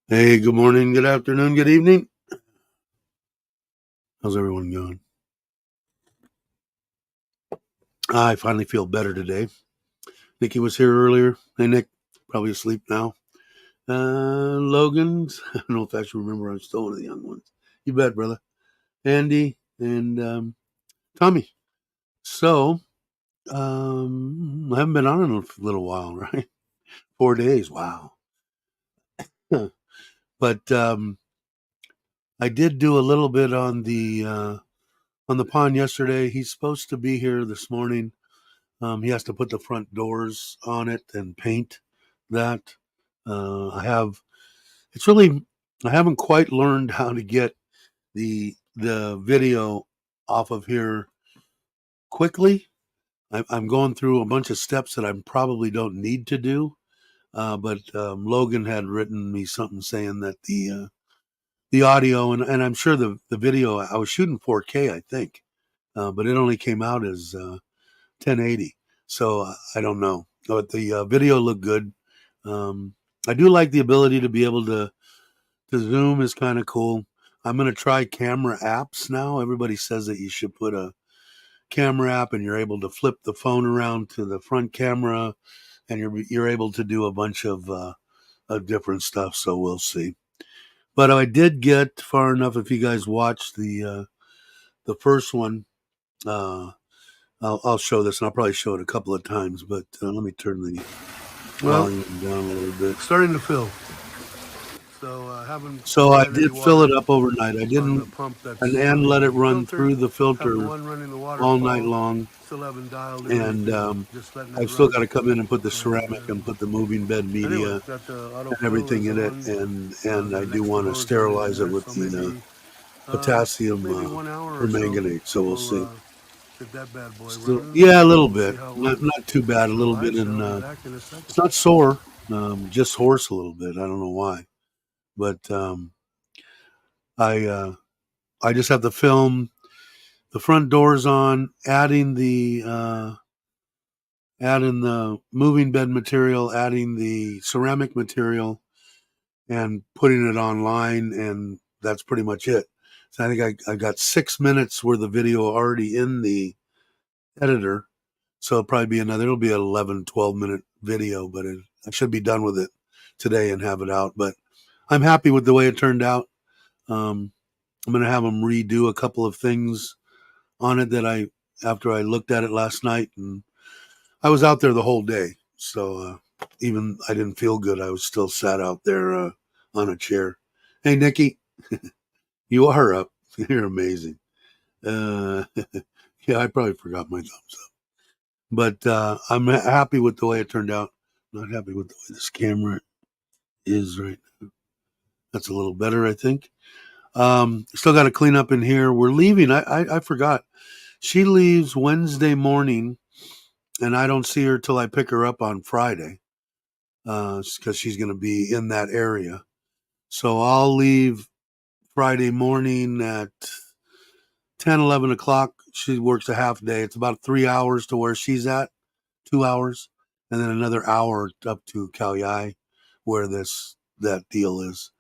Hey, good morning, good afternoon, good evening. How's everyone going? I finally feel better today. Nikki was here earlier. Hey, Nick, probably asleep now. Logan's, I don't know if I should remember. I'm still one of the young ones. You bet, brother. Andy and Tommy. So, I haven't been on in a little while, right? 4 days. Wow. But I did do a little bit on the pond yesterday. He's supposed to be here this morning. He has to put the front doors on it and paint that. I haven't quite learned how to get the video off of here quickly. I'm going through a bunch of steps that I probably don't need to do. But Logan had written me something saying that the audio and I'm sure the video, I was shooting 4K, I think, but it only came out as 1080. So I don't know, but the video looked good. I do like the ability to be able to zoom is kind of cool. I'm going to try camera apps now. Everybody says that you should put a camera app and you're able to flip the phone around to the front camera and you're able to do a bunch of different stuff. So we'll see. But I did get far enough. If you guys watched the first one, I'll show this, and I'll probably show it a couple of times. But let me turn the volume down a little bit. Starting to fill. So I did fill it up overnight. I didn't and let it run through the filter all night long. And I've still got to come in and put the ceramic and put the moving bed media and everything in it. And I do want to sterilize it with the potassium permanganate. So we'll see. Yeah, a little bit. Not too bad. A little bit. And it's not sore. Just hoarse a little bit. I don't know why. But I just have to film the front doors on, adding the moving bed material, adding the ceramic material, and putting it online, and that's pretty much it. So I think I got 6 minutes worth of video already in the editor, so it'll be an 11, 12-minute video, but I should be done with it today and have it out. But I'm happy with the way it turned out. I'm going to have them redo a couple of things on it that after I looked at it last night, and I was out there the whole day. So even I didn't feel good, I was still sat out there on a chair. Hey, Nikki, you are up. You're amazing. Yeah, I probably forgot my thumbs up. But I'm happy with the way it turned out. Not happy with the way this camera is right now. That's a little better, I think. Still got to clean up in here. We're leaving. I forgot. She leaves Wednesday morning, and I don't see her till I pick her up on Friday, because she's going to be in that area. So I'll leave Friday morning at 10, 11 o'clock. She works a half day. It's about 3 hours to where she's at, 2 hours, and then another hour up to Kalyai, where that deal is.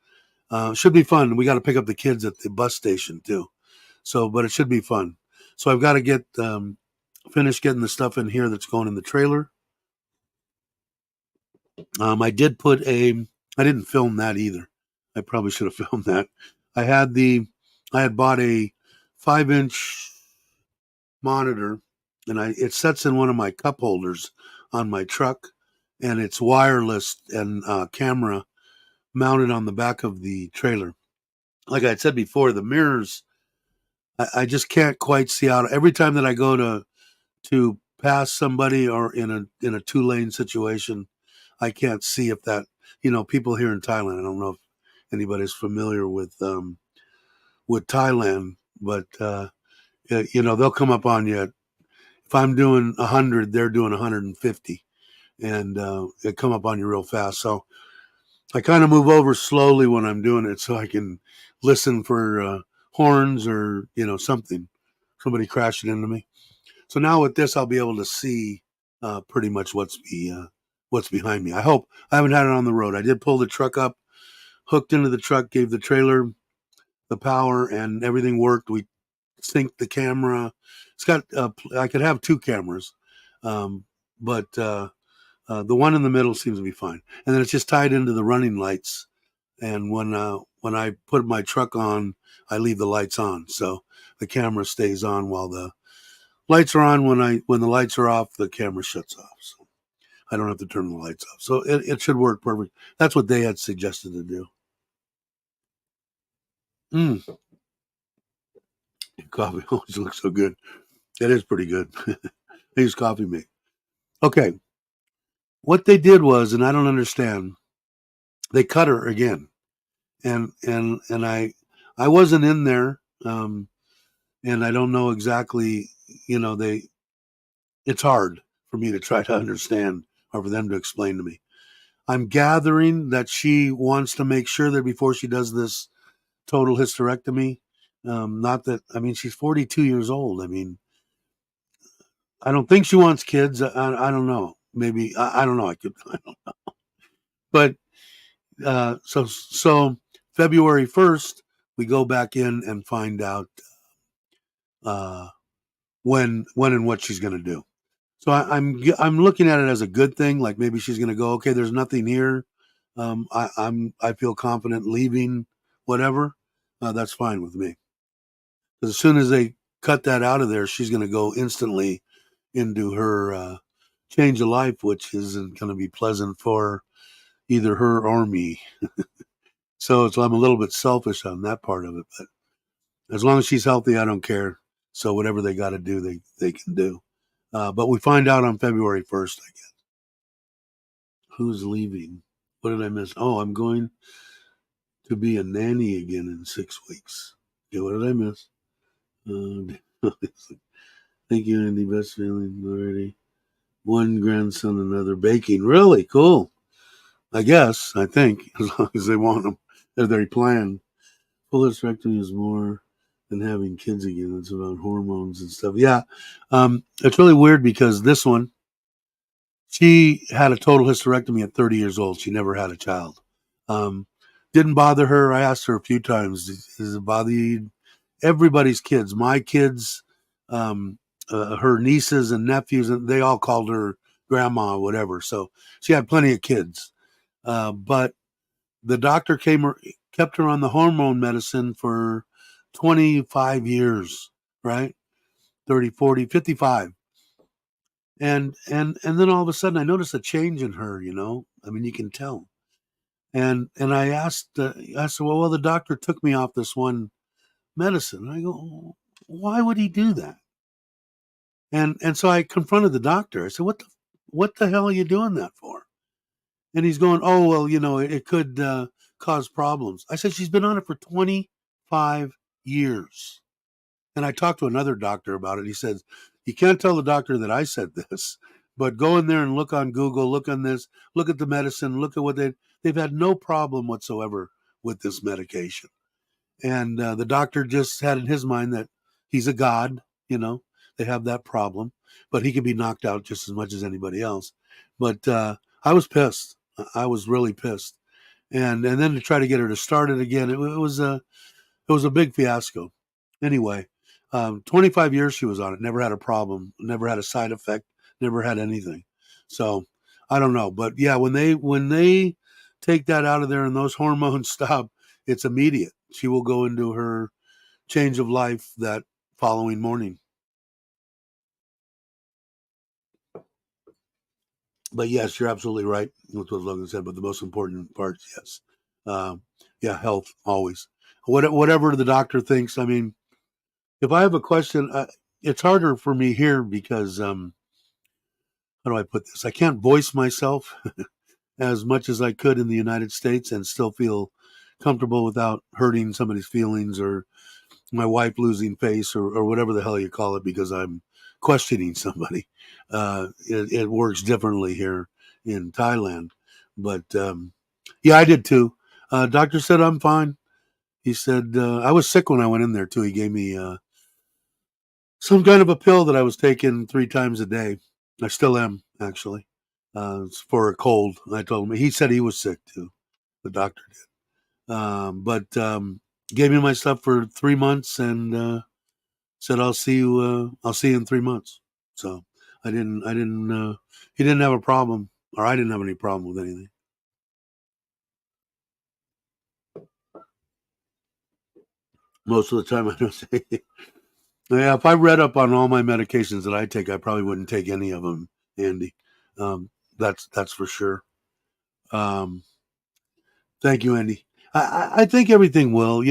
Should be fun. We got to pick up the kids at the bus station too. So, but it should be fun. So I've got to get finish getting the stuff in here that's going in the trailer. I did put a. I didn't film that either. I probably should have filmed that. I had the. I had bought a 5-inch monitor, and it sets in one of my cup holders on my truck, and it's wireless and camera mounted on the back of the trailer. Like I had said before, the mirrors. I just can't quite see out. Every time that I go to pass somebody or in a 2-lane situation, I can't see if that, people here in Thailand. I don't know if anybody's familiar with Thailand, but they'll come up on you. If I'm doing 100, they're doing 150, and they come up on you real fast. So I kind of move over slowly when I'm doing it, so I can listen for horns or something, somebody crashing into me. So now with this, I'll be able to see pretty much what's behind me. I hope. I haven't had it on the road. I did pull the truck up, hooked into the truck, gave the trailer the power, and everything worked. We synced the camera. It's got. I could have 2 cameras, but the one in the middle seems to be fine. And then it's just tied into the running lights. And when I put my truck on, I leave the lights on, so the camera stays on while the lights are on. When the lights are off, the camera shuts off. So I don't have to turn the lights off. So it should work perfect. That's what they had suggested to do. Coffee always looks so good. It is pretty good. They use coffee mate. Okay. What they did was, and I don't understand, they cut her again. And I wasn't in there, and I don't know exactly, it's hard for me to try to understand or for them to explain to me. I'm gathering that she wants to make sure that before she does this total hysterectomy, not that, I mean, she's 42 years old. I mean, I don't think she wants kids. I don't know. Maybe, I don't know. I don't know. But, so February 1st, we go back in and find out, when and what she's going to do. So I'm looking at it as a good thing. Like maybe she's going to go, okay, there's nothing here. I feel confident leaving, whatever. That's fine with me. Because as soon as they cut that out of there, she's going to go instantly into her change of life, which isn't going to be pleasant for either her or me. So I'm a little bit selfish on that part of it. But as long as she's healthy, I don't care. So whatever they got to do, they can do. But we find out on February 1st, I guess. Who's leaving? What did I miss? Oh, I'm going to be a nanny again in 6 weeks. Okay, what did I miss? Thank you, Andy. Best feeling already. One grandson, another baking. Really cool. I guess, I think, as long as they want them, if they plan. Full hysterectomy is more than having kids again. It's about hormones and stuff. Yeah. It's really weird because this one, she had a total hysterectomy at 30 years old. She never had a child. Didn't bother her. I asked her a few times, does it bother you? Everybody's kids, my kids, her nieces and nephews, and they all called her grandma or whatever. So she had plenty of kids. But the doctor kept her on the hormone medicine for 25 years, right? 30, 40, 55. And then all of a sudden I noticed a change in her, I mean, you can tell. And I asked, I said, well, the doctor took me off this one medicine. And I go, why would he do that? And so I confronted the doctor. I said, what the hell are you doing that for? And he's going, oh, well, it could cause problems. I said, she's been on it for 25 years. And I talked to another doctor about it. He said, you can't tell the doctor that I said this, but go in there and look on Google, look on this, look at the medicine, look at what they've had no problem whatsoever with this medication. And the doctor just had in his mind that he's a god, they have that problem, but he can be knocked out just as much as anybody else. But I was pissed. I was really pissed. And then to try to get her to start it again, it was a big fiasco. Anyway, 25 years she was on it, never had a problem, never had a side effect, never had anything. So I don't know, but yeah, when they take that out of there and those hormones stop, it's immediate. She will go into her change of life that following morning. But yes, you're absolutely right with what Logan said. But the most important part, yes, um, yeah, health always. Whatever the doctor thinks. I mean, if I have a question, it's harder for me here because how do I put this? I can't voice myself as much as I could in the United States and still feel comfortable without hurting somebody's feelings or my wife losing face or whatever the hell you call it because I'm questioning somebody. It works differently here in Thailand. But yeah, I did too. Doctor said I'm fine. He said I was sick when I went in there too. He gave me some kind of a pill that I was taking 3 times a day. I still am actually. It's for a cold. I told him. He said he was sick too. The doctor did. But gave me my stuff for 3 months and said I'll see you. I'll see you in 3 months. So I didn't. I didn't. He didn't have a problem, or I didn't have any problem with anything. Most of the time, I don't say. Yeah, if I read up on all my medications that I take, I probably wouldn't take any of them, Andy. That's for sure. Um, Thank you, Andy. I think everything will.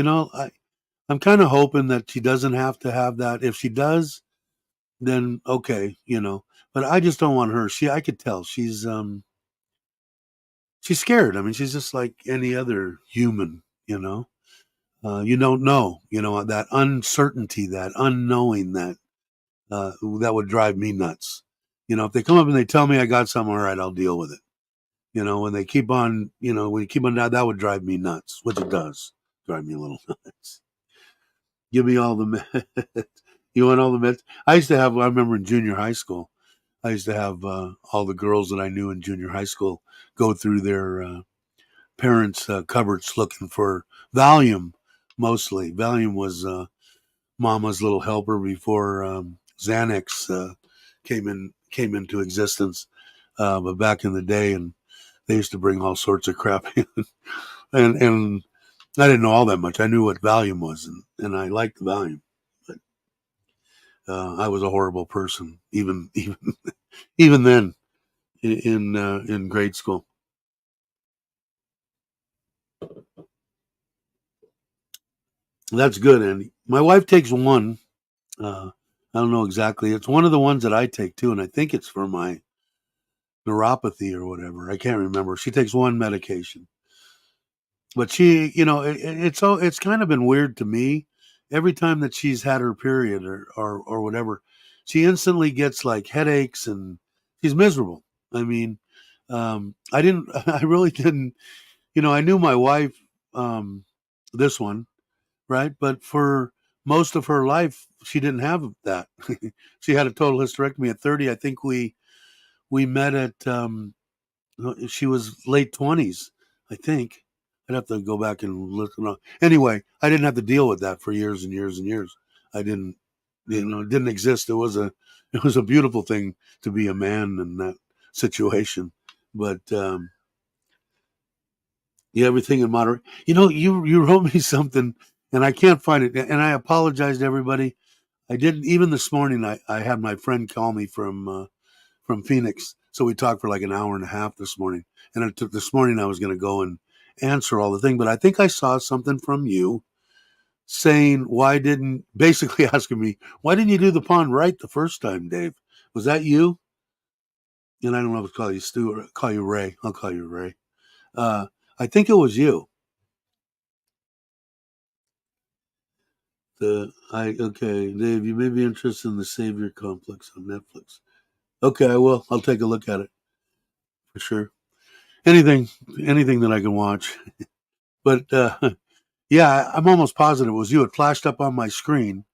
I'm kind of hoping that she doesn't have to have that. If she does, then okay. But I just don't want her. I could tell she's scared. I mean, she's just like any other human. You don't know. That uncertainty, that unknowing, that would drive me nuts. If they come up and they tell me I got something, all right, I'll deal with it. When they keep on, when you keep on that would drive me nuts, which it does drive me a little nuts. Give me all the meds. You want all the meds? I remember in junior high school, I used to have all the girls that I knew in junior high school go through their parents' cupboards looking for Valium, mostly. Valium was Mama's little helper before Xanax came into existence. But back in the day, and they used to bring all sorts of crap in, and I didn't know all that much. I knew what Valium was, and I liked Valium, but I was a horrible person, even then in grade school. That's good, Andy. My wife takes one. I don't know exactly. It's one of the ones that I take too, and I think it's for my neuropathy or whatever. I can't remember. She takes one medication, but it's kind of been weird to me. Every time that she's had her period or whatever, she instantly gets like headaches and she's miserable. I mean, I didn't. I really didn't. I knew my wife. Um, this one, right? But for most of her life, she didn't have that. She had a total hysterectomy at 30. I think we met at she was late 20s. I think I'd have to go back and listen. Anyway, I didn't have to deal with that for years and years and years. I didn't, it didn't exist. It was a beautiful thing to be a man in that situation. But yeah, everything in moderation. You wrote me something, and I can't find it. And I apologize to everybody. I didn't even this morning. I had my friend call me from Phoenix, so we talked for like an hour and a half this morning. And it took this morning. I was going to go and answer all the thing, but I think I saw something from you saying basically asking me why didn't you do the pond right the first time, Dave? Was that you? And I don't know if to call you Stu or call you Ray. I'll call you Ray. I think it was you. Okay, Dave, you may be interested in the Savior Complex on Netflix. Okay, I will. I'll take a look at it for sure. Anything, anything that I can watch. But yeah, I'm almost positive it was you. It flashed up on my screen,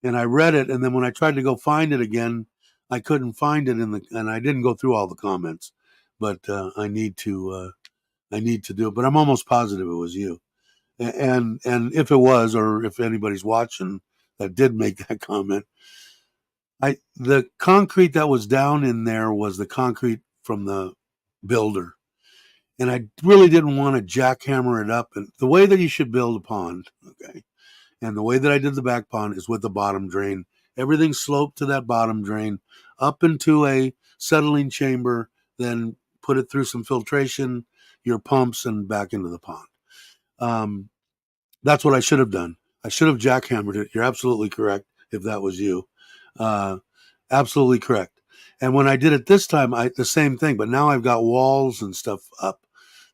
and I read it, and then when I tried to go find it again, I couldn't find it and I didn't go through all the comments. But I need to do it. But I'm almost positive it was you. And if it was, or if anybody's watching that did make that comment. The concrete that was down in there was the concrete from the builder. And I really didn't want to jackhammer it up. And the way that you should build a pond, okay, and the way that I did the back pond is with the bottom drain. Everything sloped to that bottom drain, up into a settling chamber, then put it through some filtration, your pumps, and back into the pond. That's what I should have done. I should have jackhammered it. You're absolutely correct if that was you. Absolutely correct. And when I did it this time, the same thing, but now I've got walls and stuff up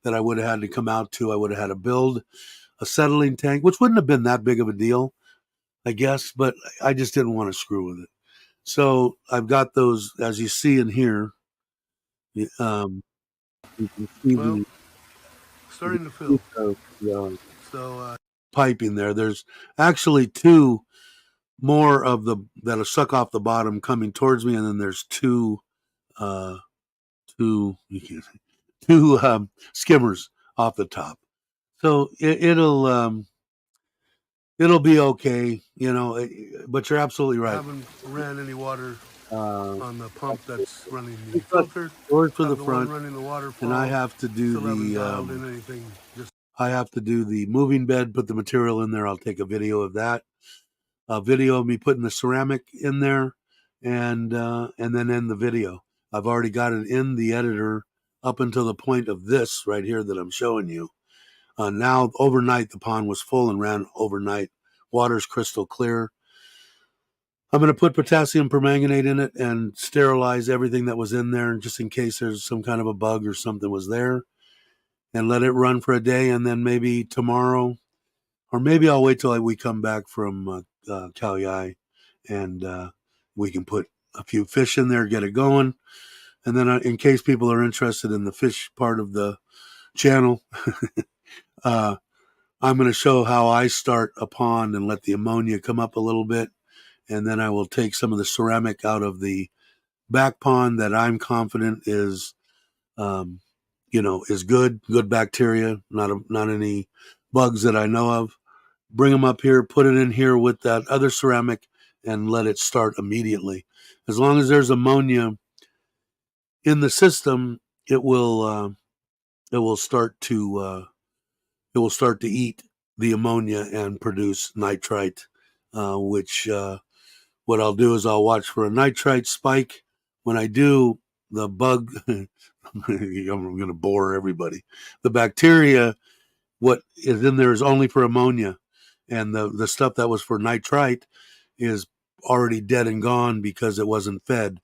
that I would have had to come out to. I would have had to build a settling tank, which wouldn't have been that big of a deal, I guess, but I just didn't want to screw with it. So I've got those, as you see in here. You can see starting to fill. So piping there. There's actually two more of the that'll suck off the bottom coming towards me, and then there's two skimmers off the top. So it'll be okay, but you're absolutely right. I haven't ran any water on the pump that's running the filter. Doors for the front, running the waterfall, and I have to do I have to do the moving bed, put the material in there. I'll take a video of that. A video of me putting the ceramic in there, and then end the video. I've already got it in the editor up until the point of this right here that I'm showing you. Now, overnight, the pond was full and ran overnight. Water's crystal clear. I'm going to put potassium permanganate in it and sterilize everything that was in there, just in case there's some kind of a bug or something was there, and let it run for a day, and then maybe tomorrow, or maybe I'll wait till we come back from Kalyai, and we can put a few fish in there, get it going. And then in case people are interested in the fish part of the channel, I'm going to show how I start a pond and let the ammonia come up a little bit. And then I will take some of the ceramic out of the back pond that I'm confident is, is good bacteria, not any bugs that I know of. Bring them up here, put it in here with that other ceramic, and let it start immediately. As long as there's ammonia in the system, it will start to eat the ammonia and produce nitrite, which what I'll do is I'll watch for a nitrite spike. When I do, the bug, I'm going to bore everybody. The bacteria, what is in there is only for ammonia, and the stuff that was for nitrite is already dead and gone because it wasn't fed.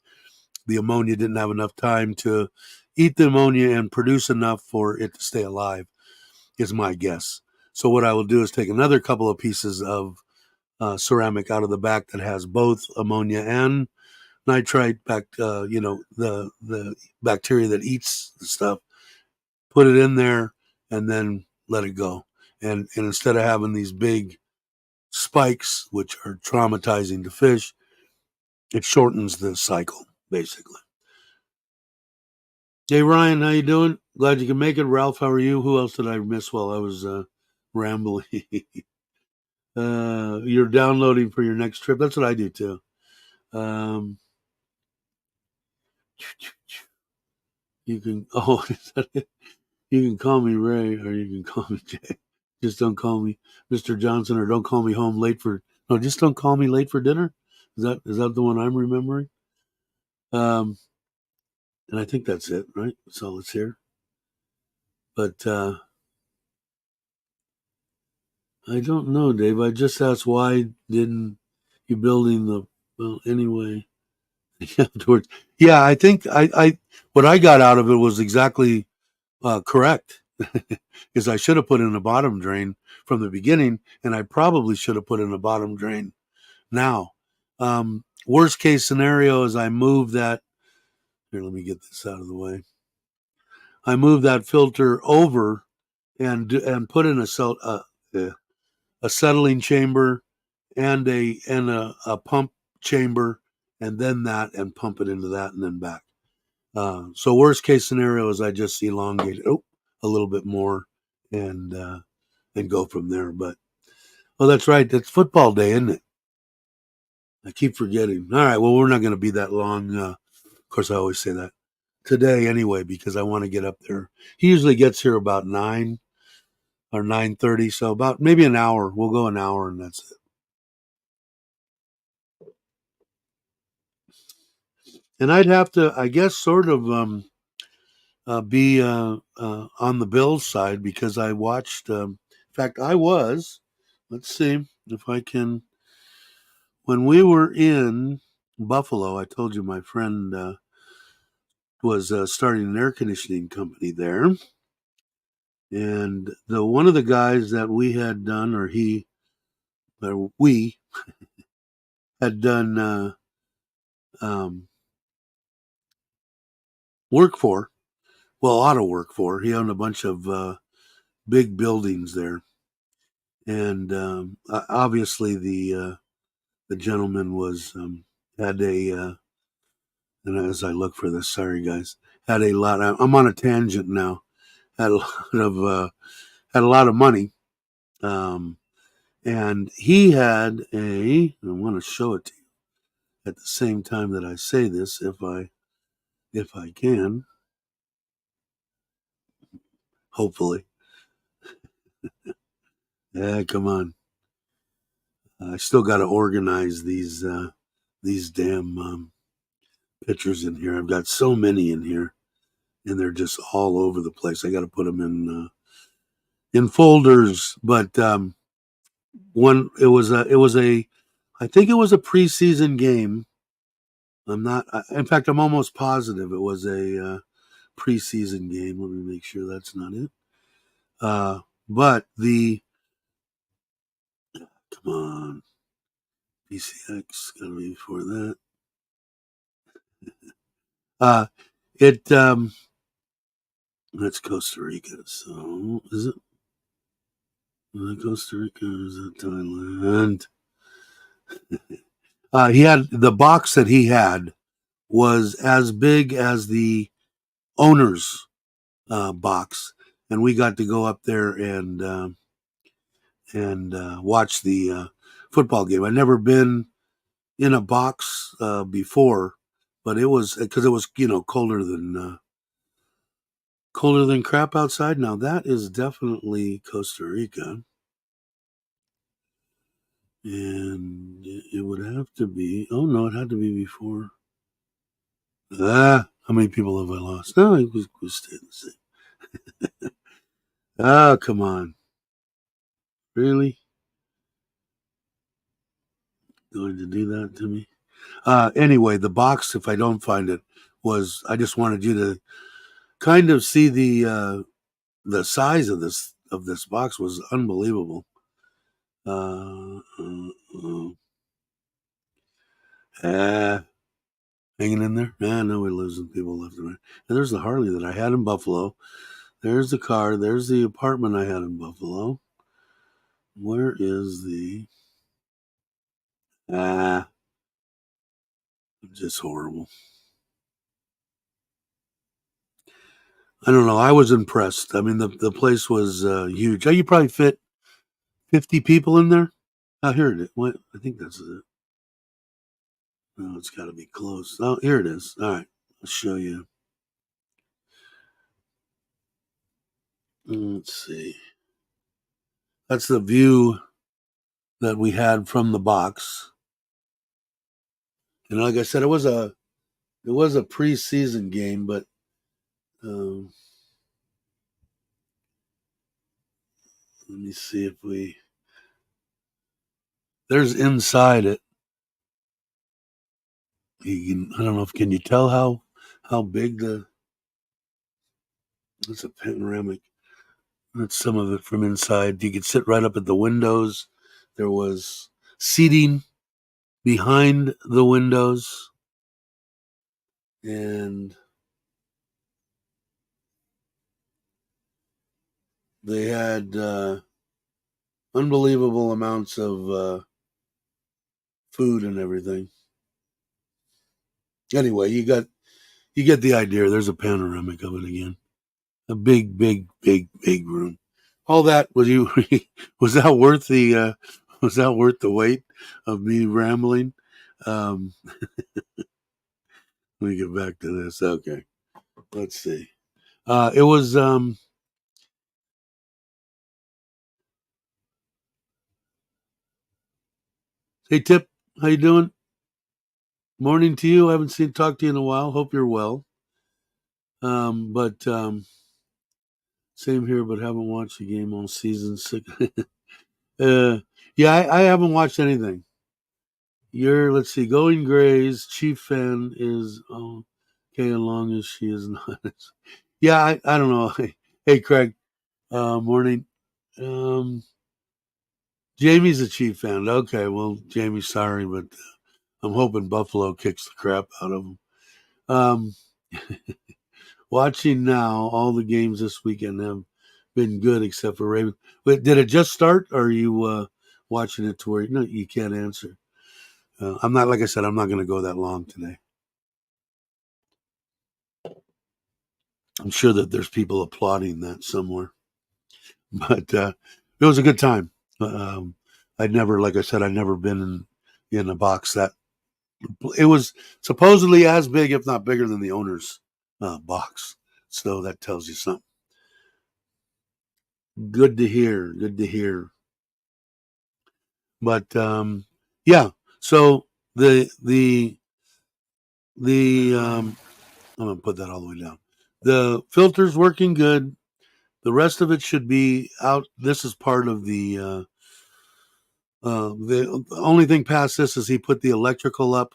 The ammonia didn't have enough time to eat the ammonia and produce enough for it to stay alive, is my guess. So what I will do is take another couple of pieces of ceramic out of the back that has both ammonia and nitrite, the bacteria that eats the stuff, put it in there, and then let it go. And instead of having these big spikes, which are traumatizing to fish, it shortens the cycle, basically. Hey, Ryan, how you doing? Glad you can make it. Ralph, how are you? Who else did I miss while I was rambling? You're downloading for your next trip. That's what I do, too. You can, is that it? You can call me Ray, or you can call me Jay. Just don't call me Mr. Johnson, or don't call me home late for. No, just don't call me late for dinner. Is that the one I'm remembering? And I think that's it, right? That's all that's here. But I don't know, Dave. I just asked why didn't you building the well anyway. Afterwards, yeah, I think I what I got out of it was exactly correct. Because I should have put in a bottom drain from the beginning, and I probably should have put in a bottom drain now. Worst case scenario is I move that. Here, let me get this out of the way. I move that filter over and put in a settling chamber and a pump chamber, and then that, and pump it into that, and then back. So worst case scenario is I just elongate it a little bit more and go from there. But that's right. It's football day, isn't it? I keep forgetting. All right, well, we're not going to be that long. Of course, I always say that today anyway because I want to get up there. He usually gets here about 9 or 9:30, so about maybe an hour. We'll go an hour, and that's it. And I'd have to, I guess, sort of be on the Bills side because I watched. In fact, I was. Let's see if I can. When we were in Buffalo, I told you my friend was starting an air conditioning company there, and the one of the guys that we had done, or we had done um, work for, well, auto work for. He owned a bunch of big buildings there, and obviously the gentleman was had a and as I look for this, sorry guys, had a lot. I'm on a tangent now. Had a lot of had a lot of money, um, and he had a. I want to show it to you at the same time that I say this, if I can, hopefully. Yeah, come on. I still got to organize these damn pictures in here. I've got so many in here, and they're just all over the place. I got to put them in folders. But one, it was a, I think it was a preseason game. I'm not. In fact, I'm almost positive it was a preseason game. Let me make sure that's not it. But the come on, PCX got to be before that. Uh, it that's Costa Rica. So is it Costa Rica or is it Thailand? He had the box that he had was as big as the owner's box, and we got to go up there and watch the football game. I'd never been in a box before, but it was because it was colder than crap outside. Now that is definitely Costa Rica, and it would have to be. Oh no, it had to be before. How many people have I lost? No, it was staying the same. Oh, come on. Really? Going to do that to me? Anyway, the box, if I don't find it, was I just wanted you to kind of see the size of this box was unbelievable. Uh, uh, uh, ah, hanging in there? No, we're losing people left and right. And there's the Harley that I had in Buffalo. There's the car. There's the apartment I had in Buffalo. Where is the just horrible. I don't know. I was impressed. I mean, the place was huge. You probably fit 50 people in there. Oh, here it is. What? I think that's it. Oh, it's got to be close. Oh, here it is. All right. I'll show you. Let's see. That's the view that we had from the box. And like I said, it was a preseason game, but um, let me see if there's inside it. I don't know if can you tell how big it's a panoramic. That's some of it from inside. You could sit right up at the windows. There was seating behind the windows, and they had unbelievable amounts of food and everything. Anyway, you get the idea. There's a panoramic of it again. A big, big, big, big room. All that was was that worth the wait of me rambling? Let me get back to this. Okay, let's see. It was hey Tip, how you doing? Morning to you. I haven't talked to you in a while. Hope you're well. But same here. But haven't watched the game all season. Yeah, I haven't watched anything. Let's see, Going Gray's chief fan is okay, as long as she is not. Yeah, I don't know. Hey, Craig. Morning. Um, Jamie's a chief fan. Okay, well, Jamie, sorry, but I'm hoping Buffalo kicks the crap out of them. Um, Watching now, all the games this weekend have been good except for Ravens. Wait, did it just start? Or are you watching it to where no, you can't answer? I'm not, like I said, I'm not going to go that long today. I'm sure that there's people applauding that somewhere, but it was a good time. I'd never, like I said, I'd never been in a box that it was supposedly as big, if not bigger, than the owner's box. So that tells you something. Good to hear. Good to hear. But yeah. So the I'm gonna put that all the way down. The filter's working good. The rest of it should be out. This is part of the only thing past this is he put the electrical up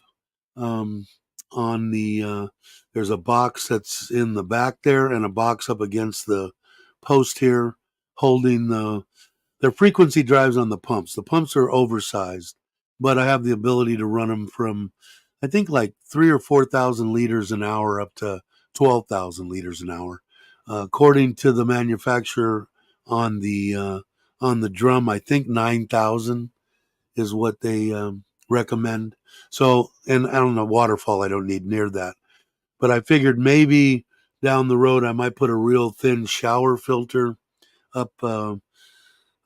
um, on the. There's a box that's in the back there, and a box up against the post here, holding their frequency drives on the pumps. The pumps are oversized, but I have the ability to run them from, I think, like 3,000 or 4,000 liters an hour up to 12,000 liters an hour, according to the manufacturer on the drum. I think 9,000 is what they recommend. So, and I don't know, waterfall, I don't need near that. But I figured maybe down the road I might put a real thin shower filter up,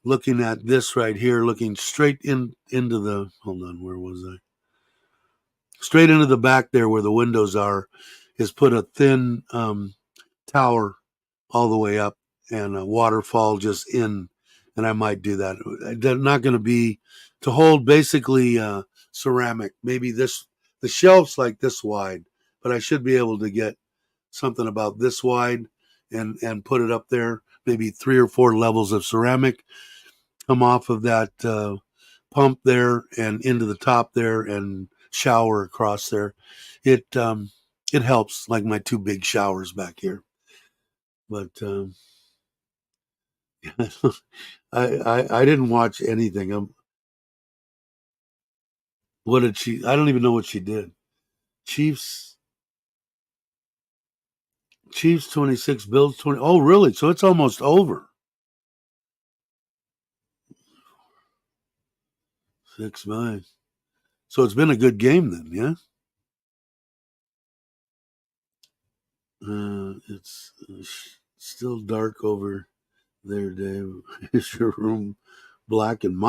looking at this right here, looking straight into the, hold on, where was I? Straight into the back there where the windows are, is put a thin tower all the way up and a waterfall just in, and I might do that. They're not going to be to hold basically ceramic. Maybe the shelf's like this wide, but I should be able to get something about this wide and put it up there. Maybe 3 or 4 levels of ceramic come off of that pump there and into the top there and shower across there. It helps, like my 2 big showers back here. But I didn't watch anything. What did she? I don't even know what she did. Chiefs Chiefs 26, Bills 20. Oh, really? So it's almost over. 6-9. So it's been a good game then, yeah. It's still dark over there, Dave. Is your room black and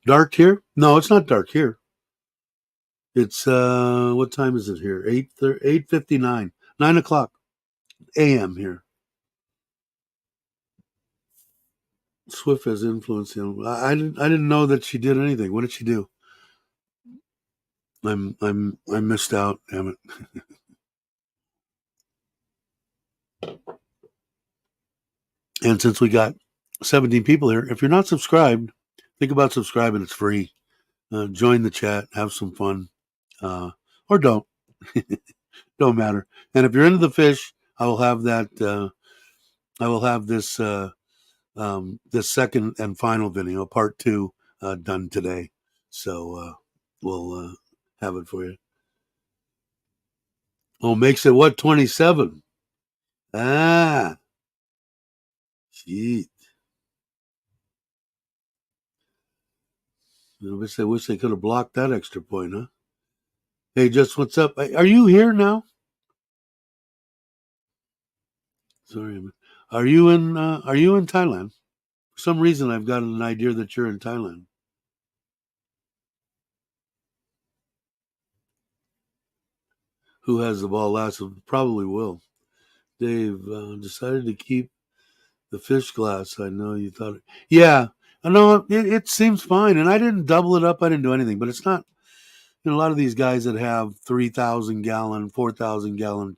dark here? No, it's not dark here. It's what time is it here? 8:59, 9 o'clock a.m. here. Swift has influence. I didn't know that she did anything. What did she do? I missed out. Damn it. And since we got 17 people here, if you're not subscribed, think about subscribing. It's free. Join the chat, have some fun, or don't. Don't matter. And if you're into the fish, I will have that. I will have this second and final video, part 2, done today. So we'll have it for you. Oh, makes it what, 27? Ah, gee. I wish they could have blocked that extra point, huh? Hey, just what's up? Are you here now? Sorry, are you in? Are you in Thailand? For some reason, I've got an idea that you're in Thailand. who has the ball last. Probably will. Dave decided to keep the fish glass. I know you thought it. Yeah, I know it seems fine, and I didn't double it up. I didn't do anything, but it's not. A lot of these guys that have 3,000 gallon, 4,000 gallon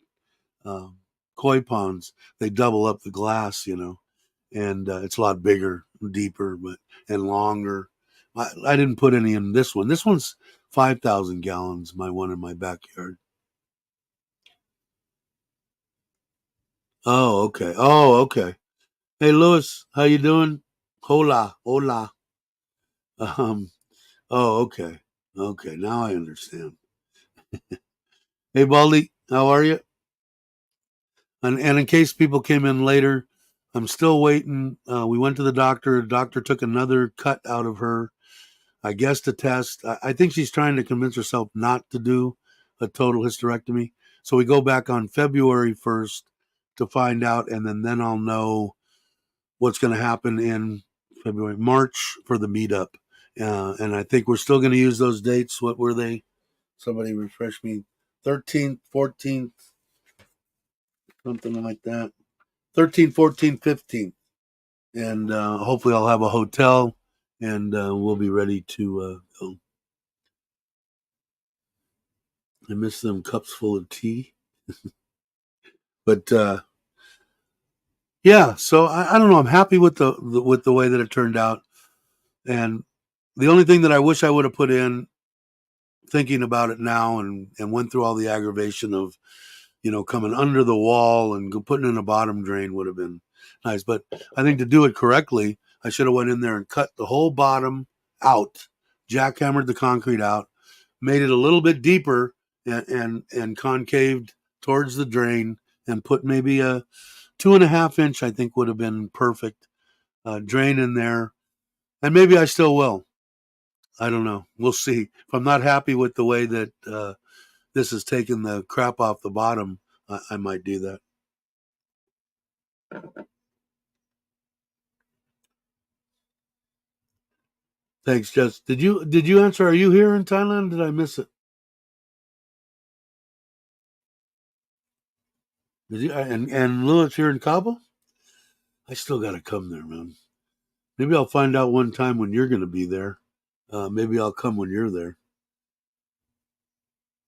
um, koi ponds, they double up the glass, and it's a lot bigger, deeper, and longer. I didn't put any in this one. This one's 5,000 gallons. My one in my backyard. Oh, okay. Oh, okay. Hey, Louis, how you doing? Hola, hola. Um. Oh, okay. Okay. Now I understand. Hey, Baldy, how are you? And in case people came in later, I'm still waiting. We went to the doctor. The doctor took another cut out of her, I guess, to test. I think she's trying to convince herself not to do a total hysterectomy. So we go back on February 1st to find out, and then I'll know what's going to happen in February, March for the meetup. And I think we're still going to use those dates. What were they? Somebody refresh me. 13th, 14th, something like that. 13th, 14th, 15th. And hopefully I'll have a hotel and we'll be ready to go. I miss them cups full of tea. But yeah, so I don't know. I'm happy with the way that it turned out. And the only thing that I wish I would have put in, thinking about it now, and went through all the aggravation of coming under the wall and putting in a bottom drain would have been nice. But I think to do it correctly, I should have went in there and cut the whole bottom out, jackhammered the concrete out, made it a little bit deeper, and concaved towards the drain, and put maybe a 2.5 inch, I think would have been perfect, drain in there. And maybe I still will. I don't know. We'll see. If I'm not happy with the way that this has taken the crap off the bottom, I might do that. Thanks, Jess. Did you answer? Are you here in Thailand? Did I miss it? Did you? And Lewis here in Kabul? I still got to come there, man. Maybe I'll find out one time when you're going to be there. Maybe I'll come when you're there.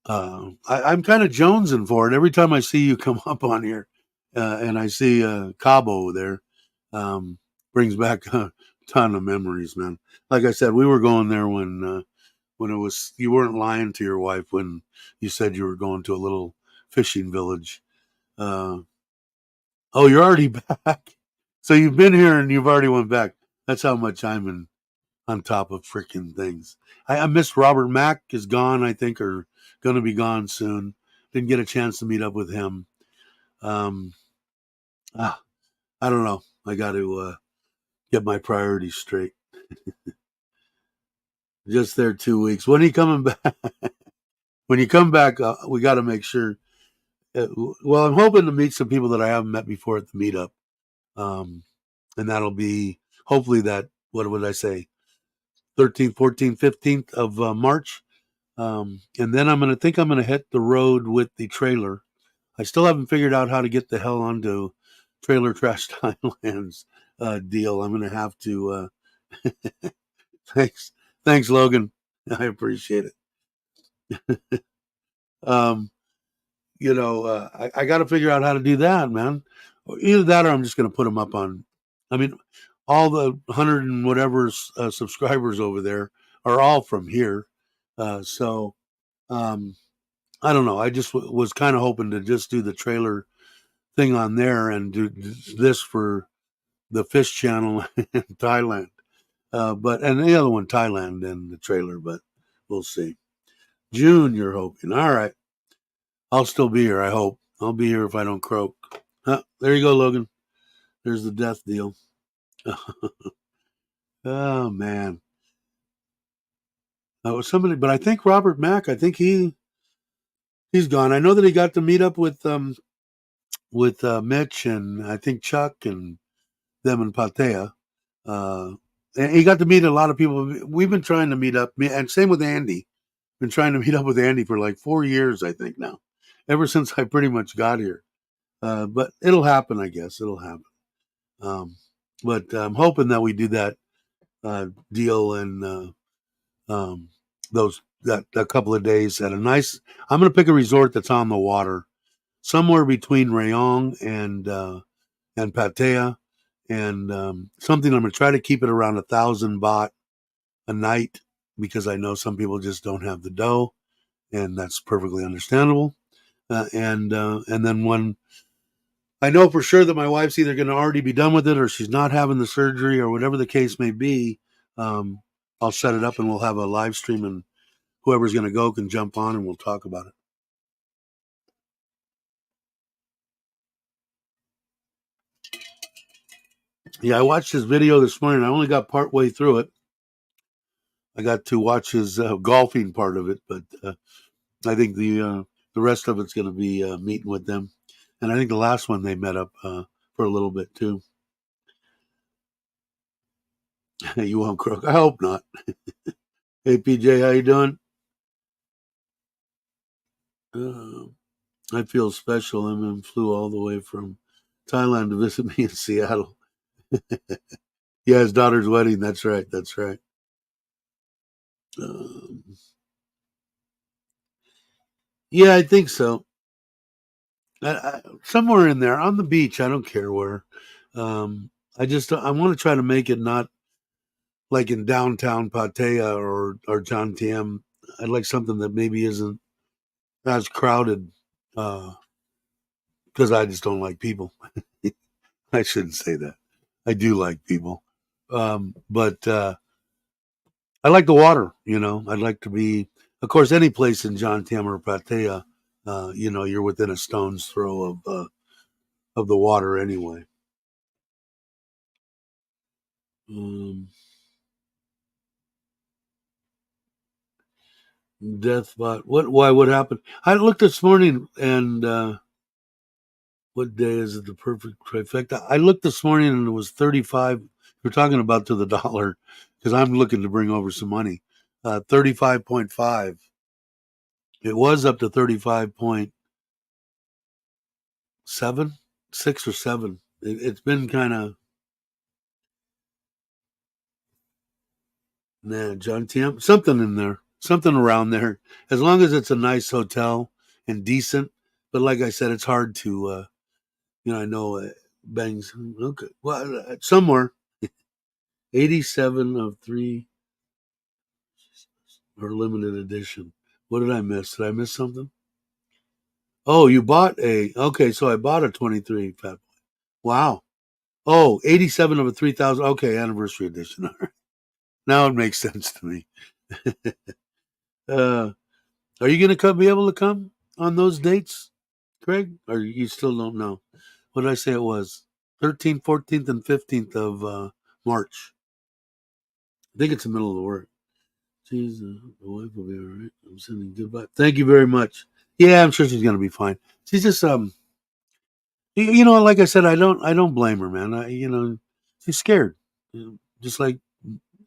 I'm kind of jonesing for it every time I see you come up on here, and I see Cabo there. Um, brings back a ton of memories, man. Like I said, we were going there when it was, you weren't lying to your wife when you said you were going to a little fishing village. Uh, oh, you're already back. So you've been here and you've already went back. That's how much I'm on top of freaking things. I miss Robert Mack is gone, I think, or going to be gone soon. Didn't get a chance to meet up with him. Um, I don't know. I got to get my priorities straight. Just there 2 weeks. When are you coming back? When you come back, we got to make sure. Well, I'm hoping to meet some people that I haven't met before at the meetup, um, and that'll be hopefully that. What would I say? 13th, 14th, 15th of March. And then I'm gonna hit the road with the trailer. I still haven't figured out how to get the hell onto Trailer Trash Thailand's deal. I'm gonna have to. Thanks, thanks, Logan. I appreciate it. Um, I got to figure out how to do that, man. Either that, or I'm just gonna put them up on. I mean, all the 100 and whatever subscribers over there are all from here, so. Um, I don't know. I just was kind of hoping to just do the trailer thing on there and do this for the fish channel in Thailand. And the other one, Thailand and the trailer, but we'll see. June, you're hoping. All right. I'll still be here, I hope. I'll be here if I don't croak. There you go, Logan. There's the death deal. Oh, man. That was somebody, but I think Robert Mack, I think he's gone. I know that he got to meet up with Mitch and I think Chuck and them in Patea. And he got to meet a lot of people. We've been trying to meet up, and same with Andy. Been trying to meet up with Andy for like 4 years, I think now, ever since I pretty much got here. But it'll happen, I guess. It'll happen. Um, but I'm hoping that we do that deal in those that a couple of days at a nice. I'm going to pick a resort that's on the water, somewhere between Rayong and Pattaya, and something I'm going to try to keep it around 1,000 baht a night because I know some people just don't have the dough, and that's perfectly understandable. And then when I know for sure that my wife's either going to already be done with it or she's not having the surgery or whatever the case may be, um, I'll set it up and we'll have a live stream and whoever's going to go can jump on and we'll talk about it. Yeah, I watched his video this morning. I only got part way through it. I got to watch his golfing part of it, but I think the rest of it's going to be meeting with them, and I think the last one they met up for a little bit too. You won't croak. I hope not. Hey PJ, how you doing? I feel special. Flew all the way from Thailand to visit me in Seattle. Yeah, his daughter's wedding. That's right. That's right. Um, yeah, I think so. Somewhere in there on the beach. I don't care where. I want to try to make it not like in downtown Pattaya or John Tiem. I'd like something that maybe isn't as crowded because I just don't like people. I shouldn't say that. I do like people, but I like the water. I'd like to be, of course, any place in John Tiem or Pattaya. You're within a stone's throw of the water anyway. Um, Death bot. What? Why? What happened? I looked this morning, and what day is it? The perfect trifecta. I looked this morning, and it was 35. We're talking about to the dollar because I'm looking to bring over some money. 35.5. It was up to 35.7, 6 or 7. It's been kind of John Tiem, something in there, something around there. As long as it's a nice hotel and decent. But like I said, it's hard to. I know bangs. Okay, well, somewhere 87 of 3 or limited edition. What did I miss? Did I miss something? Oh, you bought okay, so I bought a 23 Fat Boy. Wow. Oh, 87 of a 3,000. Okay, anniversary edition. Now it makes sense to me. uh, are you going to be able to come on those dates, Craig? Or you still don't know? What did I say it was? 13th, 14th, and 15th of March. I think it's the middle of the work. Jeez, the wife will be all right. I'm sending goodbye. Thank you very much. Yeah, I'm sure she's gonna be fine. She's just like I said, I don't blame her, man. She's scared, just like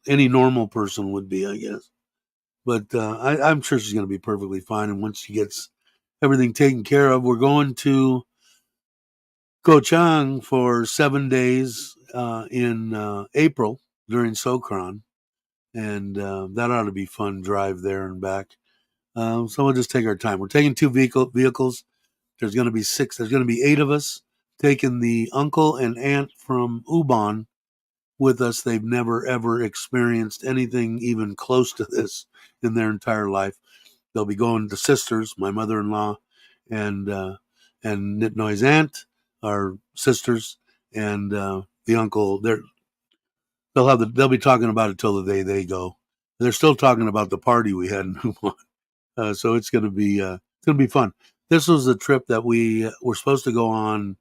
any normal person would be, I guess. But I'm sure she's gonna be perfectly fine. And once she gets everything taken care of, we're going to Ko Chang for 7 days in April during Sokran, and that ought to be fun drive there and back. So we'll just take our time. We're taking two vehicles. There's going to be 6. There's going to be 8 of us taking the uncle and aunt from Ubon with us. They've never ever experienced anything even close to this in their entire life. They'll be going to sisters, my mother-in-law, and Nitnoy's aunt, our sisters, and the uncle. They'll be talking about it till the day they go. They're still talking about the party we had in Ubon. So it's going to be fun. This was a trip that we were supposed to go on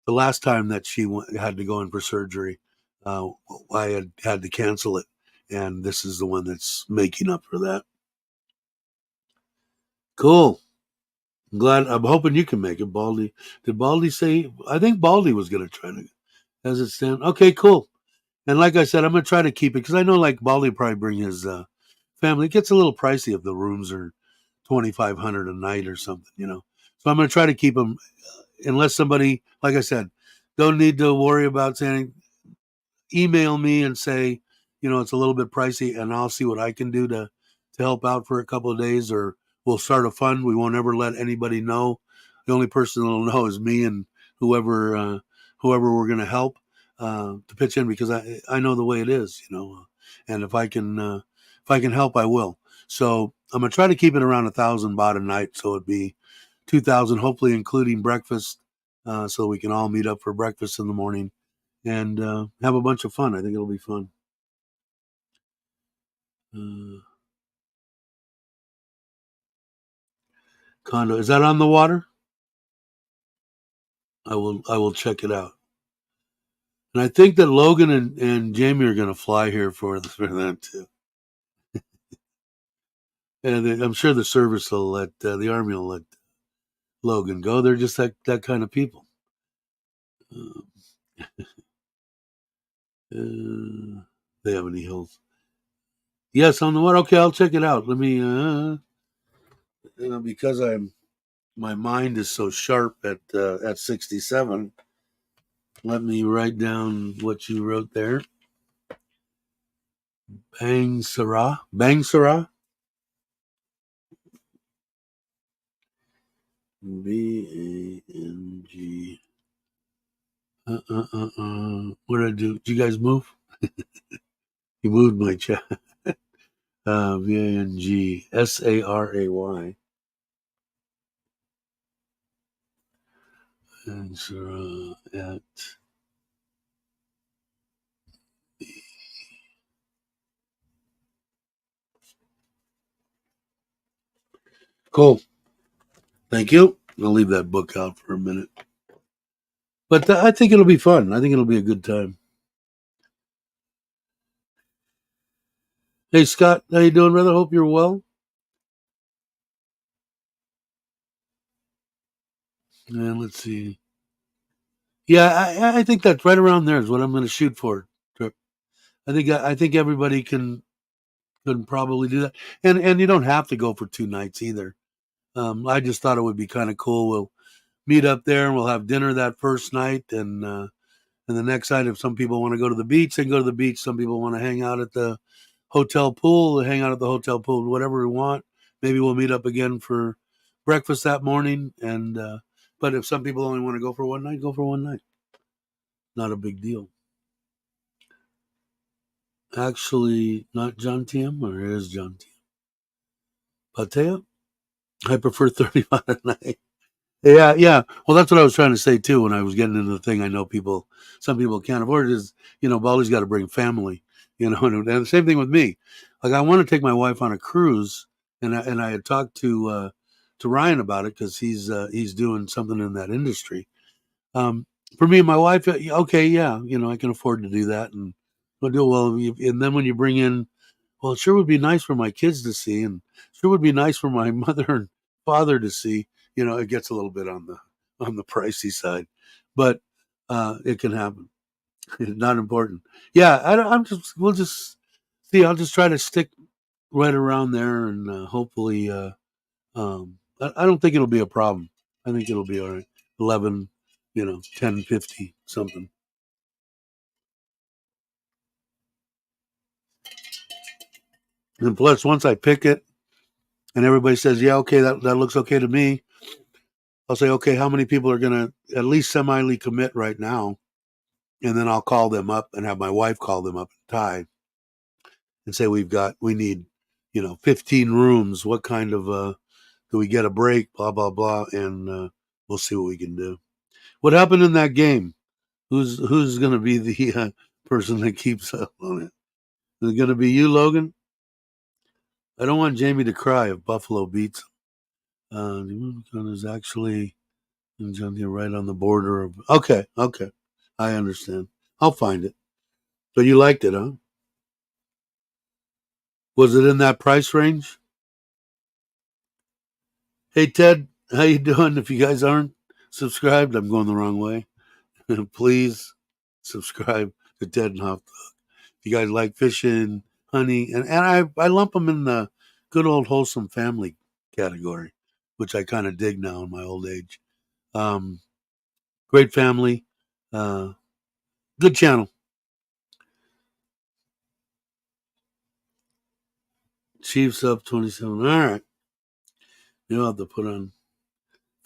the last time that she had to go in for surgery. I had to cancel it, and this is the one that's making up for that. Cool. I'm hoping you can make it, Baldy. Did Baldy say? I think Baldy was going to try to. As it stands, okay, cool. And like I said, I'm going to try to keep it because I know like Baldy probably bring his family. It gets a little pricey if the rooms are 2,500 a night or something, So I'm going to try to keep them, unless somebody, like I said, don't need to worry about saying, email me and say, it's a little bit pricey, and I'll see what I can do to help out for a couple of days, or we'll start a fund. We won't ever let anybody know. The only person that'll know is me and whoever we're going to help to pitch in, because I know the way it is, and if I can help, I will. So I'm gonna try to keep it around 1,000 baht a night, so it'd be 2,000, hopefully including breakfast, so we can all meet up for breakfast in the morning and have a bunch of fun. I think it'll be fun. Condo, is that on the water? I will check it out. And I think that Logan and Jamie are going to fly here for them too. And I'm sure the service will let the Army will let Logan go. They're just that kind of people. They have any hills? Yes, on the water. Okay, I'll check it out. Let me, because my mind is so sharp at 67. Let me write down what you wrote there. Bang Sarah. Bang Sarah. BANG. What did I do? Did you guys move? You moved my chat. VANG SARAY. And Sarah at cool. Thank you. I'll leave that book out for a minute. But I think it'll be fun. I think it'll be a good time. Hey, Scott, how you doing, brother? Hope you're well. And let's see. Yeah, I think that's right around there is what I'm going to shoot for. I think everybody can probably do that, and you don't have to go for 2 nights either. I just thought it would be kind of cool. We'll meet up there and we'll have dinner that first night, and the next night, if some people want to go to the beach, they can go to the beach. Some people want to hang out at the hotel pool, hang out at the hotel pool, whatever we want. Maybe we'll meet up again for breakfast that morning. And but if some people only want to go for one night, go for one night. Not a big deal. Actually, not John TM, or is John TM? Patea? I prefer 30 baht a night. Yeah. Well, that's what I was trying to say too when I was getting into the thing. I know some people can't afford it. Is Bali's got to bring family. And the same thing with me. Like, I want to take my wife on a cruise, and I had talked to Ryan about it because he's doing something in that industry. For me and my wife, okay, yeah, I can afford to do that, and we'll do well. And then when you bring in, well, it sure would be nice for my kids to see, and sure would be nice for my mother and father to see. It gets a little bit on the pricey side, but it can happen. Not important. Yeah, we'll just see. I'll just try to stick right around there, and hopefully, I don't think it'll be a problem. I think it'll be all right. 11, 10.50 something. And plus, once I pick it, and everybody says, "Yeah, okay, that looks okay to me," I'll say, "Okay, how many people are going to at least semi commit right now?" And then I'll call them up and have my wife call them up and Ty and say, we need 15 rooms. What kind of do we get a break? Blah blah blah, and we'll see what we can do. What happened in that game? Who's going to be the person that keeps up on it? Is it going to be you, Logan? I don't want Jamie to cry if Buffalo beats him. Is actually right on the border of. Okay. I understand. I'll find it. So you liked it, huh? Was it in that price range? Hey, Ted, how you doing? If you guys aren't subscribed, I'm going the wrong way. Please subscribe to Ted and Hop Dog. If you guys like fishing, honey, and I lump them in the good old wholesome family category. which I kind of dig now in my old age. Great family, good channel. Chiefs up 27. All right, you'll have to put on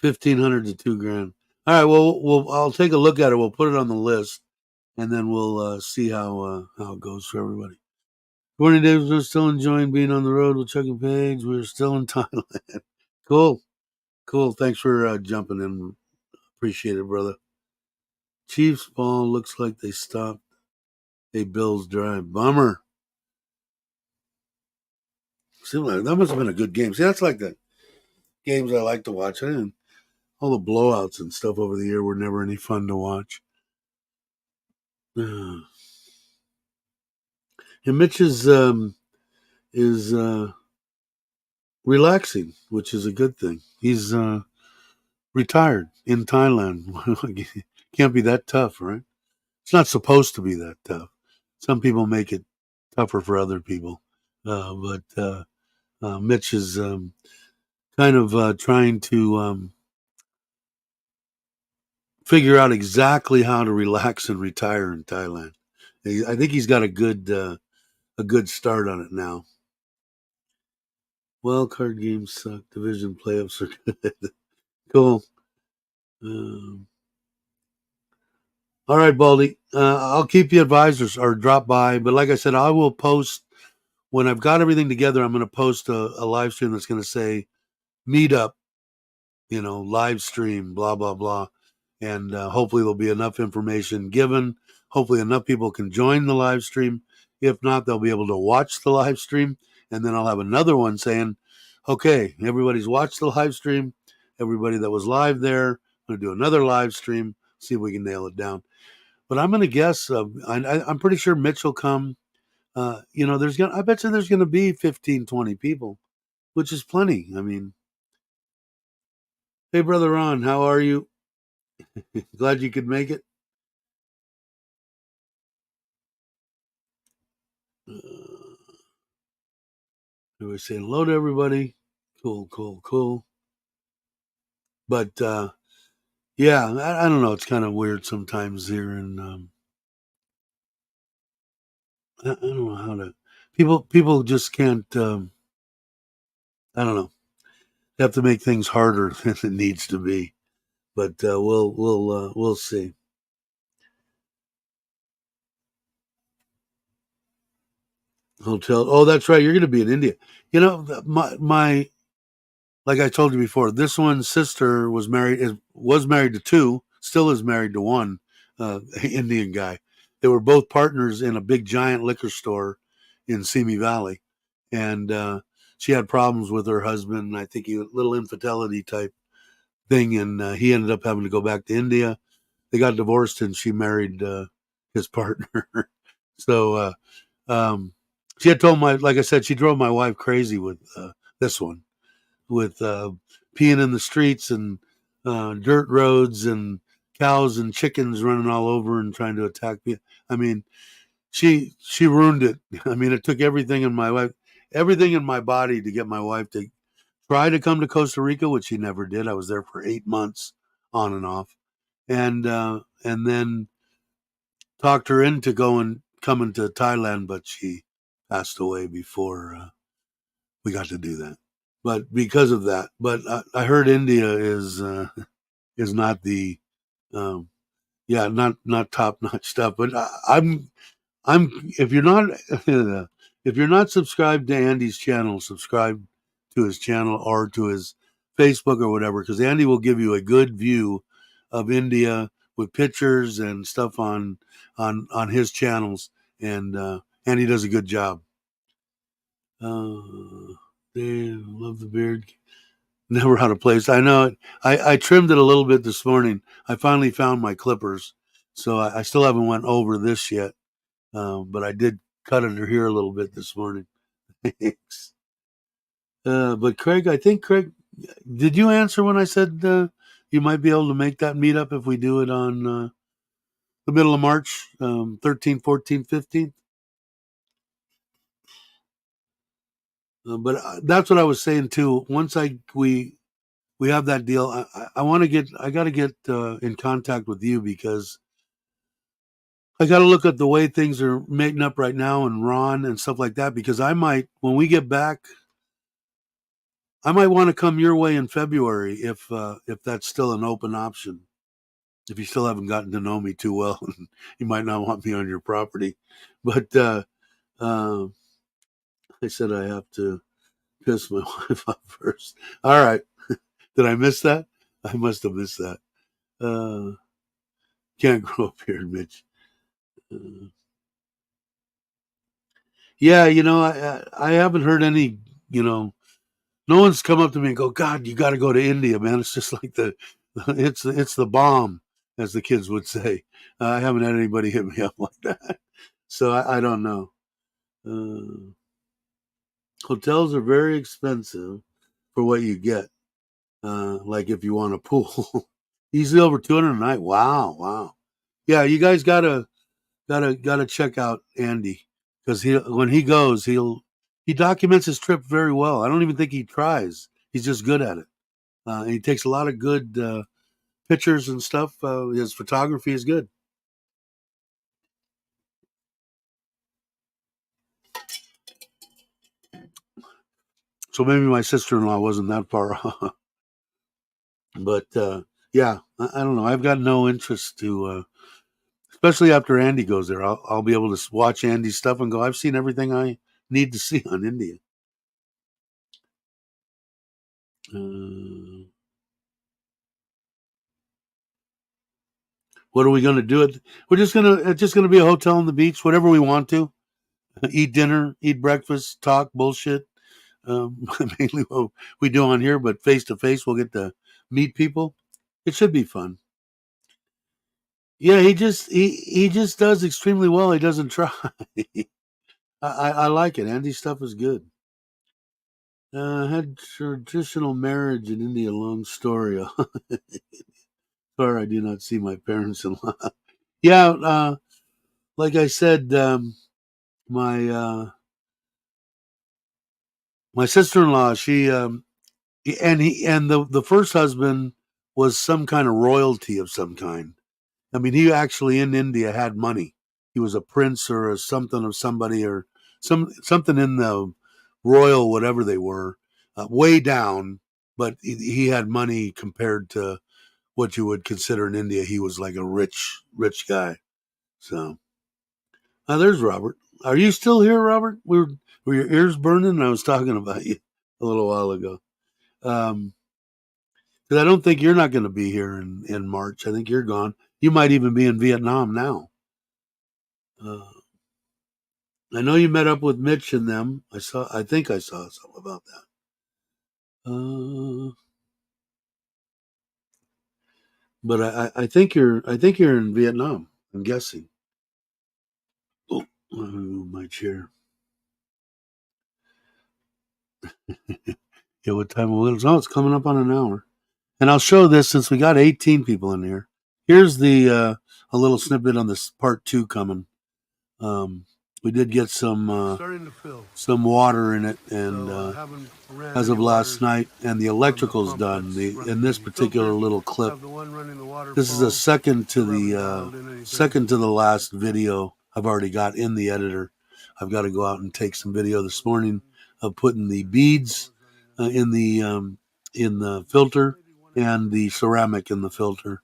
1,500 to $2,000. All right, well, I'll take a look at it. We'll put it on the list, and then we'll see how it goes for everybody. Morning, Dave. We're still enjoying being on the road with Chuck and Paige. We're still in Thailand. Cool. Thanks for jumping in. Appreciate it, brother. Chiefs ball looks like they stopped a Bills drive. Bummer. Seemed like that must have been a good game. See, that's like the games I like to watch. All the blowouts and stuff over the year were never any fun to watch. And Mitch is relaxing, which is a good thing. He's retired in Thailand. Can't be that tough, right? It's not supposed to be that tough. Some people make it tougher for other people, but Mitch is kind of trying to figure out exactly how to relax and retire in Thailand. I think he's got a good start on it now. Wild card games suck. Division playoffs are good. Cool. All right, Baldy. I'll keep you advised or drop by. But like I said, I will post when I've got everything together. I'm going to post a live stream that's going to say meetup, live stream, blah, blah, blah. And hopefully there'll be enough information given. Hopefully enough people can join the live stream. If not, they'll be able to watch the live stream. And then I'll have another one saying, okay, everybody's watched the live stream. Everybody that was live there, I'm going to do another live stream, see if we can nail it down. But I'm going to guess, I'm pretty sure Mitch will come. I bet you there's going to be 15, 20 people, which is plenty. I mean, hey, Brother Ron, how are you? Glad you could make it. I was saying hello to everybody. Cool. But yeah, I don't know. It's kind of weird sometimes here, and I don't know how to. People just can't. I don't know. They have to make things harder than it needs to be. But we'll see. Hotel. Oh, that's right. You're going to be in India. My like I told you before, this one's sister was married to two, still is married to one Indian guy. They were both partners in a big giant liquor store in Simi Valley, and she had problems with her husband. I think a little infidelity type thing, and he ended up having to go back to India. They got divorced, and she married his partner. So she had told like I said, she drove my wife crazy with this one, with peeing in the streets and dirt roads and cows and chickens running all over and trying to attack people. I mean, she ruined it. I mean, it took everything in my body to get my wife to try to come to Costa Rica, which she never did. I was there for 8 months on and off, and then talked her into coming to Thailand, but she passed away before we got to do that. But because of that, but I heard India is not the not top notch stuff. But I'm if you're not if you're not subscribed to Andy's channel, subscribe to his channel or to his Facebook or whatever, because Andy will give you a good view of India with pictures and stuff on his channels, and Andy does a good job. Dave, love the beard. Never out of place. I know it. I trimmed it a little bit this morning. I finally found my clippers, so I still haven't went over this yet. But I did cut it here a little bit this morning. Thanks. But Craig, did you answer when I said you might be able to make that meetup if we do it on the middle of March, 13th, 14th, 15th? But that's what I was saying too. Once we we have that deal. I want to get. I got to get in contact with you because I got to look at the way things are making up right now and Ron and stuff like that. Because I might, when we get back, I might want to come your way in February if that's still an open option. If you still haven't gotten to know me too well, you might not want me on your property. But uh, I said I have to piss my wife off first. All right. Did I miss that? I must have missed that. Can't grow a beard, Mitch. Yeah, I haven't heard any, you know, no one's come up to me and go, God, you got to go to India, man. It's just like it's the bomb, as the kids would say. I haven't had anybody hit me up like that, so I don't know. Uh, Hotels are very expensive for what you get. Like if you want a pool, easily over 200 a night. Wow, wow. Yeah, you guys gotta check out Andy because when he goes he documents his trip very well. I don't even think he tries. He's just good at it. And he takes a lot of good pictures and stuff. His photography is good. So maybe my sister-in-law wasn't that far off. But yeah, I don't know. I've got no interest to, especially after Andy goes there. I'll be able to watch Andy's stuff and go, I've seen everything I need to see on India. What are we going to do? We're just gonna be a hotel on the beach, whatever we want to. Eat dinner, eat breakfast, talk bullshit. Mainly what we do on here, but face to face, we'll get to meet people. It should be fun. Yeah, he just does extremely well. He doesn't try. I like it. Andy's stuff is good. Had traditional marriage in India. Long story. Sorry, I do not see my parents-in-law. Yeah, like I said, my my sister-in-law, she and the first husband was some kind of royalty of some kind. I mean, he actually in India had money. He was a prince or a something of somebody or something in the royal whatever they were, way down. But he had money compared to what you would consider in India. He was like a rich guy. So there's Robert. Are you still here, Robert? Were your ears burning? I was talking about you a little while ago. Um, because I don't think you're not going to be here in March. I think you're gone. You might even be in Vietnam now. Uh, I know you met up with Mitch and them. I think I saw something about that. But I think you're in Vietnam. I'm guessing. Oh, let me move my chair. Yeah, what time will it? Oh, it's coming up on an hour. And I'll show this since we got 18 people in here. Here's the a little snippet on this part 2 coming. We did get some water in it, and as of last night, and the electrical's done. In this particular little clip, this is a second to the last video I've already got in the editor. I've got to go out and take some video this morning of putting the beads in the filter and the ceramic in the filter,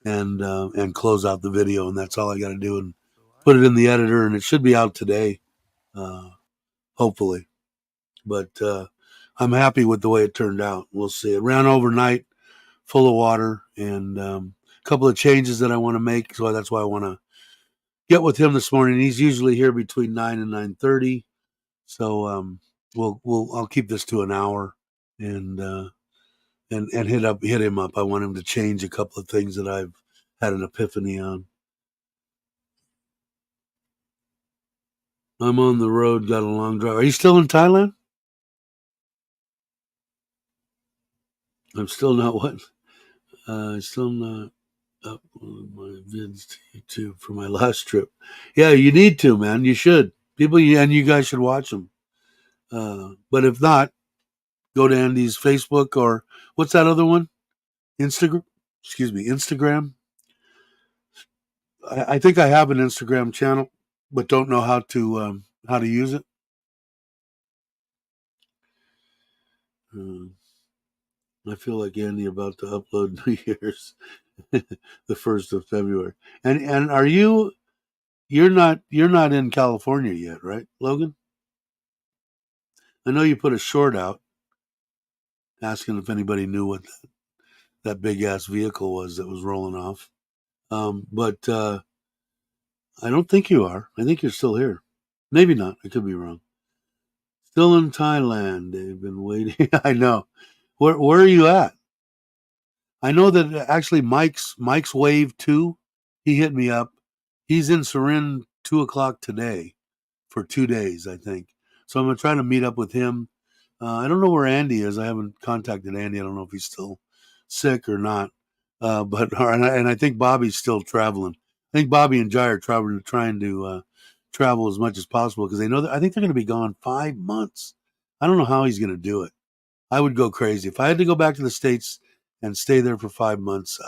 and close out the video, and that's all I got to do, and put it in the editor, and it should be out today, hopefully. But I'm happy with the way it turned out. We'll see. It ran overnight, full of water, and a couple of changes that I want to make. So that's why I want to get with him this morning. He's usually here between 9 and 9:30. So I'll keep this to an hour, and hit him up. I want him to change a couple of things that I've had an epiphany on. I'm on the road, got a long drive. Are you still in Thailand? I'm still not what? Still not up on my vids to YouTube for my last trip. Yeah, you need to, man. You should. And you guys should watch them. But if not, go to Andy's Facebook, or what's that other one? Instagram. Excuse me, Instagram. I think I have an Instagram channel, but don't know how to use it. I feel like Andy about to upload New Year's, the 1st of February. And are you're not in California yet, right, Logan? I know you put a short out asking if anybody knew what that big ass vehicle was that was rolling off. But I don't think you are. I think you're still here. Maybe not. I could be wrong. Still in Thailand. They've been waiting. I know. Where are you at? I know that actually Mike's Wave 2, he hit me up. He's in Surin 2 o'clock today for 2 days, I think. So I'm gonna try to meet up with him. I don't know where Andy is. I haven't contacted Andy. I don't know if he's still sick or not. But and I think Bobby's still traveling. I think Bobby and Jai are traveling, trying to travel as much as possible because they know that I think they're going to be gone 5 months. I don't know how he's going to do it. I would go crazy if I had to go back to the States and stay there for 5 months.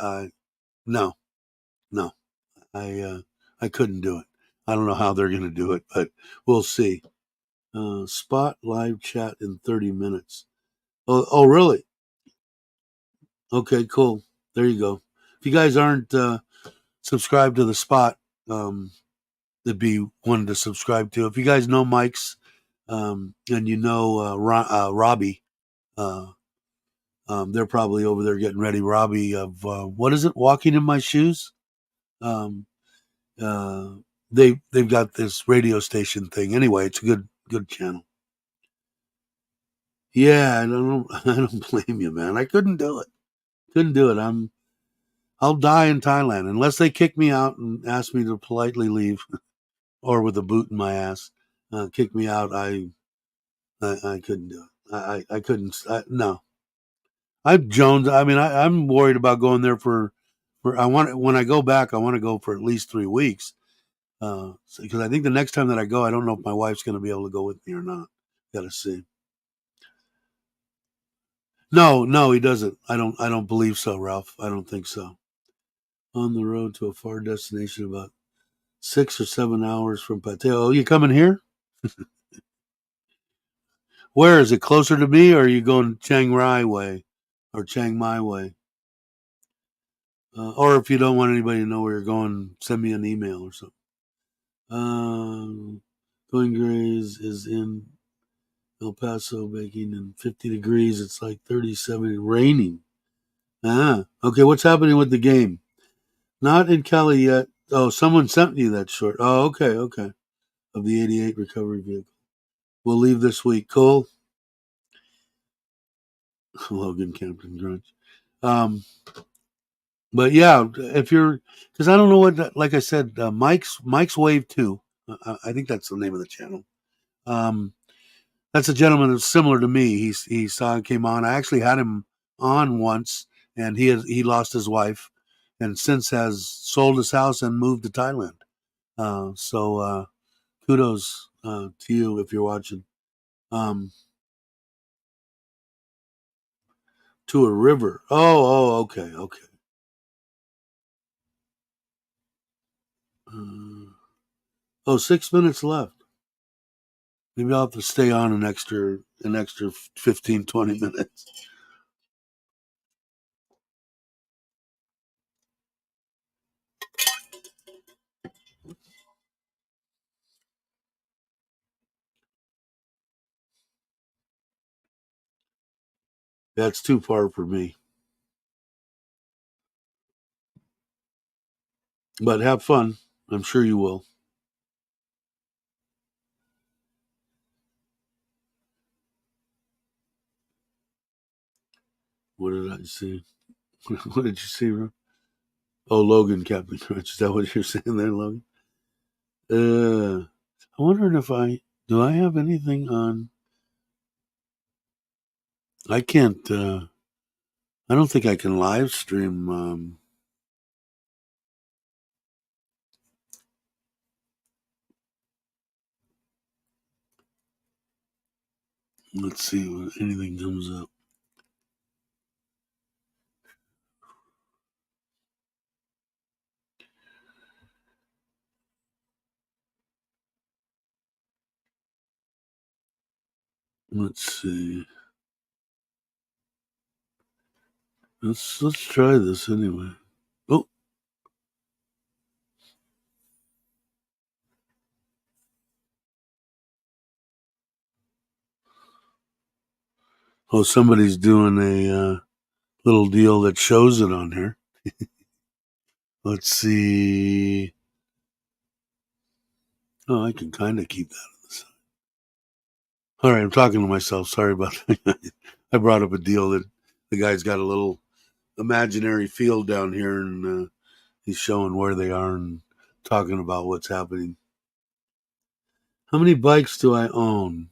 No, no, I couldn't do it. I don't know how they're going to do it, but we'll see. Spot live chat in 30 minutes. Oh, really? Okay, cool. There you go. If you guys aren't subscribed to the spot, that'd be one to subscribe to. If you guys know Mike's, and you know Robbie, uh, they're probably over there getting ready. Robbie of what is it? Walking in My Shoes. Um, uh, they've got this radio station thing. Anyway, it's a good channel. Yeah, I don't I don't blame you, man. I couldn't do it. Couldn't do it. I'll die in Thailand unless they kick me out and ask me to politely leave, or with a boot in my ass, kick me out. I couldn't do it. I couldn't. No, I'm Jones. I mean, I'm worried about going there for. I want when I go back, I want to go for at least 3 weeks. Because I think the next time that I go, I don't know if my wife's going to be able to go with me or not. Got to see. No, no, he doesn't. I don't believe so, Ralph. I don't think so. On the road to a far destination, about 6 or 7 hours from Pateo. Oh, you coming here? Where is it? Closer to me, or are you going Chiang Rai way or Chiang Mai way? Or if you don't want anybody to know where you're going, send me an email or something. Going Grays is in El Paso, baking and 50 degrees. It's like 37, raining. Okay. What's happening with the game? Not in Cali yet. Oh, someone sent you that short. Oh, okay, okay. Of the 88 recovery vehicle. We'll leave this week. Cool. Logan Campton Grunch. Um, but yeah, if you're, because I don't know what, like I said, Mike's Wave 2. I think that's the name of the channel. Um, that's a gentleman that's similar to me. He saw and came on. I actually had him on once, and he lost his wife, and since has sold his house and moved to Thailand. So kudos to you if you're watching. Um, to a river. Okay, okay. Oh, 6 minutes left. Maybe I'll have to stay on an extra 15, 20 minutes. That's too far for me. But have fun. I'm sure you will. What did I see? What did you see, Ron? Oh, Logan Captain Crunch. Is that what you're saying there, Logan? I'm wondering if do I have anything on? I can't. I don't think I can live stream. Let's see if anything comes up. Let's see. Let's try this anyway. Oh. Oh, somebody's doing a little deal that shows it on here. Let's see. Oh, I can kind of keep that on the side. All right, I'm talking to myself. Sorry about that. I brought up a deal that the guy's got a little imaginary field down here, and he's showing where they are and talking about what's happening. How many bikes do I own?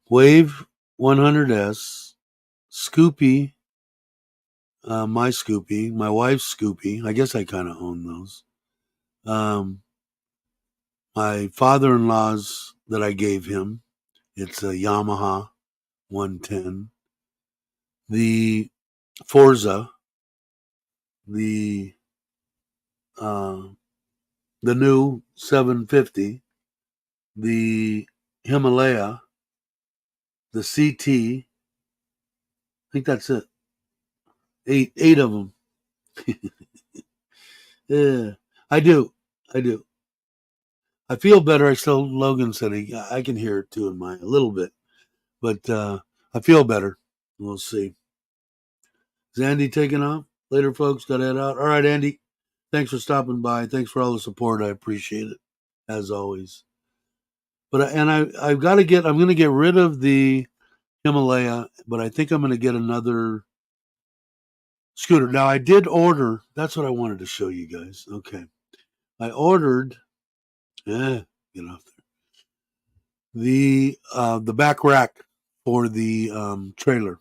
Wave 100S, Scoopy, my Scoopy, my wife's Scoopy. I guess I kind of own those. My father-in-law's that I gave him. It's a Yamaha 110. The Forza, the uh, the new 750, the Himalaya, the CT. I think that's it. Eight of them. Yeah, I do. I feel better. Logan said I can hear it too in a little bit, but I feel better. We'll see. Is Andy taking off? Later, folks. Got to head out. All right, Andy. Thanks for stopping by. Thanks for all the support. I appreciate it, as always. But I've got to get. I'm going to get rid of the Himalaya, but I think I'm going to get another scooter. Now I did order. That's what I wanted to show you guys. Okay, I ordered. Get off there. The back rack for the trailer.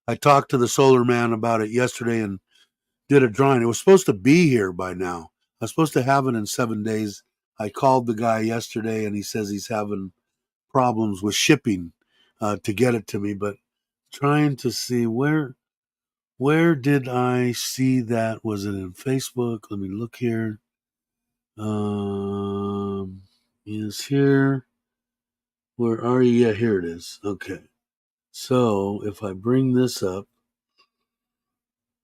I talked to the solar man about it yesterday and did a drawing. It was supposed to be here by now. I was supposed to have it in 7 days. I called the guy yesterday and he says he's having problems with shipping to get it to me, but trying to see where did I see that? Was it in Facebook? Let me look here. Is here. Where are you? Yeah, here it is. Okay. So if I bring this up,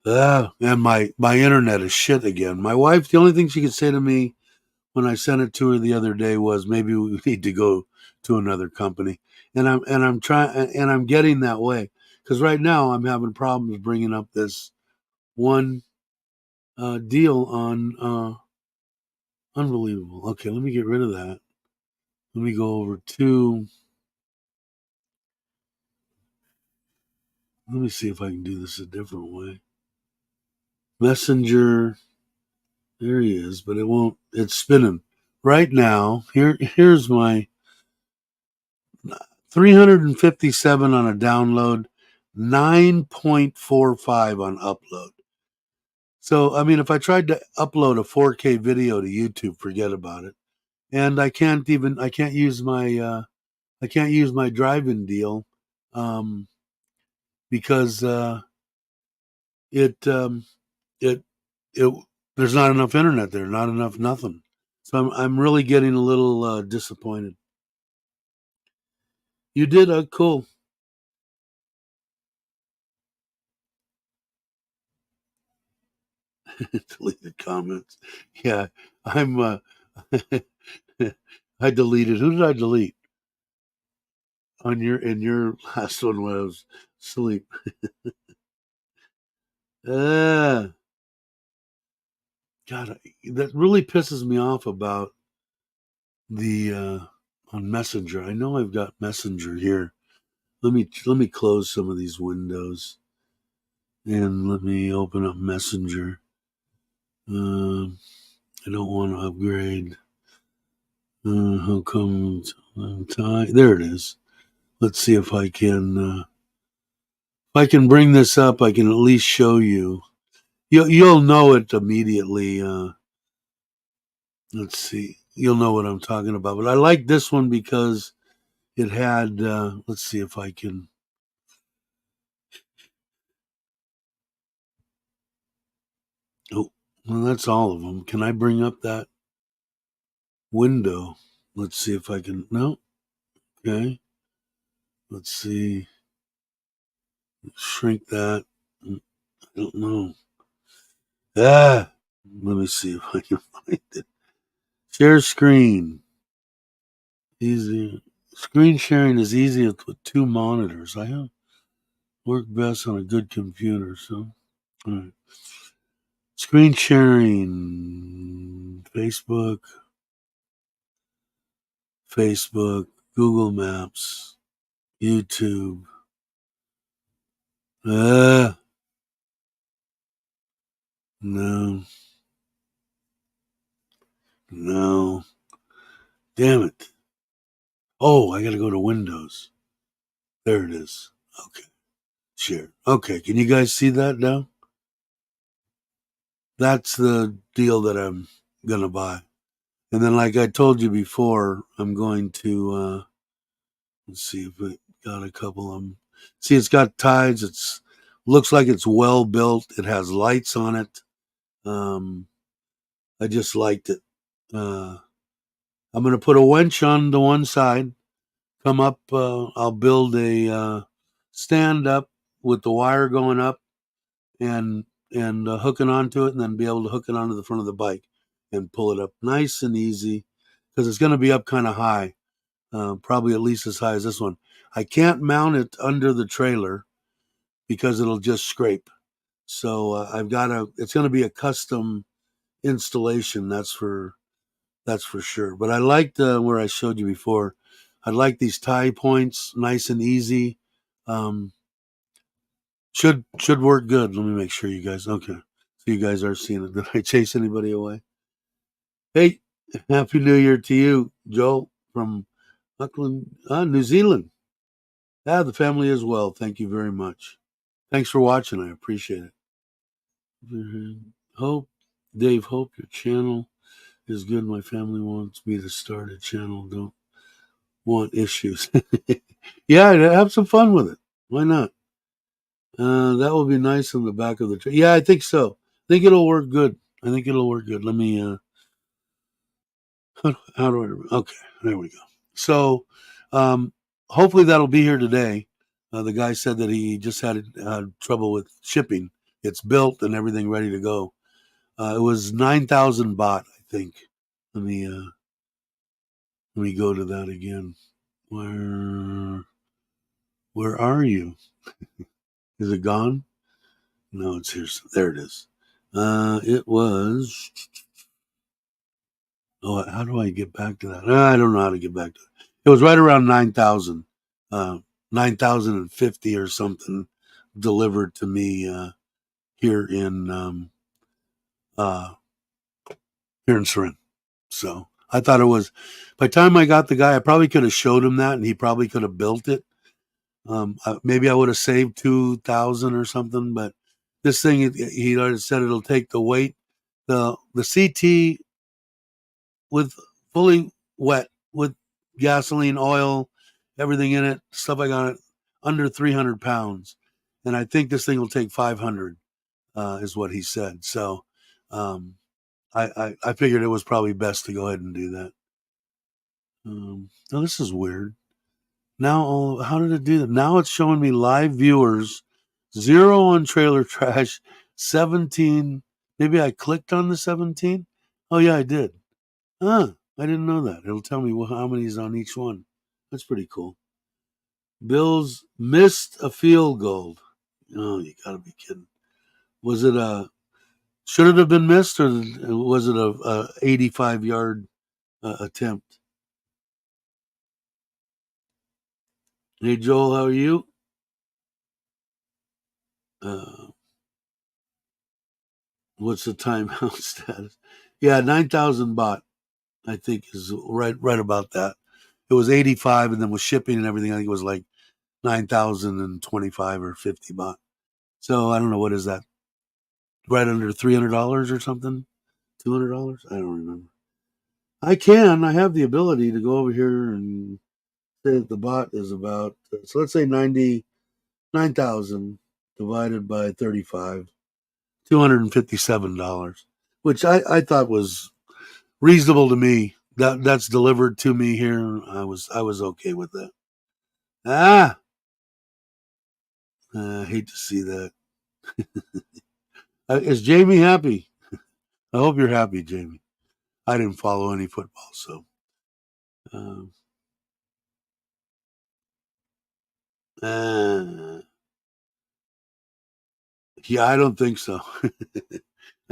and my internet is shit again. My wife, the only thing she could say to me when I sent it to her the other day was maybe we need to go to another company, and I'm trying and I'm getting that way because right now I'm having problems bringing up this one deal on unbelievable. Okay, let me get rid of that. Let me go over to. Let me see if I can do this a different way. Messenger. There he is, but it won't. It's spinning right now. Here's my 357 on a download, 9.45 on upload. So I mean, if I tried to upload a 4K video to YouTube, forget about it. And I can't use my drive-in deal because it it it there's not enough internet there, not enough nothing. So I'm really getting a little disappointed. You did cool. Deleted comments. Yeah, I'm. I deleted. Who did I delete on in your last one when I was asleep? God, that really pisses me off about the on Messenger. I know I've got Messenger here. Let me close some of these windows and let me open up Messenger. I don't want to upgrade. How come? There it is. Let's see if I can. If I can bring this up, I can at least show you. You'll know it immediately. Let's see. You'll know what I'm talking about. But I like this one because it had, let's see if I can. Oh, well, that's all of them. Can I bring up that window? Let's see if I can. No. Okay. Let's see. Shrink that. I don't know. Ah. Let me see if I can find it. Share screen. Easy. Screen sharing is easiest with two monitors. I have work best on a good computer. So, all right. Screen sharing. Facebook, Google Maps, YouTube. Ah, no, no. Damn it. Oh, I got to go to Windows. There it is. Okay. Share. Okay. Can you guys see that now? That's the deal that I'm going to buy. And then, like I told you before, I'm going to, let's see if it got a couple of them. See, it's got tides. It's looks like it's well built. It has lights on it. I just liked it. I'm going to put a winch on the one side, come up. I'll build a stand up with the wire going up and hooking onto it, and then be able to hook it onto the front of the bike and pull it up nice and easy because it's going to be up kind of high, probably at least as high as this one. I can't mount it under the trailer because it'll just scrape. So I've got to. It's going to be a custom installation. That's for sure. But I liked where I showed you before. I like these tie points, nice and easy. Um, should work good. Let me make sure you guys. Okay, so you guys are seeing it. Did I chase anybody away? Hey, happy New Year to you, Joe from Auckland, New Zealand. Ah, the family as well. Thank you very much. Thanks for watching. I appreciate it. Hope, Dave. Hope your channel is good. My family wants me to start a channel. Don't want issues. Yeah, have some fun with it. Why not? That will be nice on the back of the tree. Yeah, I think so. I think it'll work good. I think it'll work good. Let me. How do I? Okay, there we go. So, hopefully that'll be here today. The guy said that he just had trouble with shipping. It's built and everything ready to go. It was 9,000 baht, I think. Let me go to that again. Where are you? Is it gone? No, it's here. There it is. It was. Oh, how do I get back to that? I don't know how to get back to it. It was right around 9,000, 9,050 or something delivered to me here in uh, here in Surin. So I thought it was. By the time I got the guy, I probably could have showed him that, and he probably could have built it. Maybe I would have saved 2,000 or something, but this thing, he already said it'll take the weight. The CT with fully wet with gasoline, oil, everything in it, stuff I got it, under 300 pounds. And I think this thing will take 500, is what he said. So um, I figured it was probably best to go ahead and do that. Now this is weird. Now, how did it do that? Now it's showing me live viewers, 0 on trailer trash, 17. Maybe I clicked on the 17. Oh yeah, I did. Huh. I didn't know that. It'll tell me how many's on each one. That's pretty cool. Bills missed a field goal. Oh, you gotta be kidding. Was it a? Should it have been missed, or was it a 85-yard attempt? Hey Joel, how are you? Uh, what's the timeout status? Yeah, 9,000 baht. I think is right about that. It was 85, and then with shipping and everything, I think it was like 9,025 or 50 baht. So I don't know, what is that? Right under $300 or something? $200? I don't remember. I have the ability to go over here and say that the bot is about, so let's say 99,000 divided by 35, $257, which I thought was reasonable to me. That's delivered to me here. I was okay with that. I hate to see that. Is Jamie happy? I hope you're happy, Jamie. I didn't follow any football, so. Um, yeah, I don't think so. I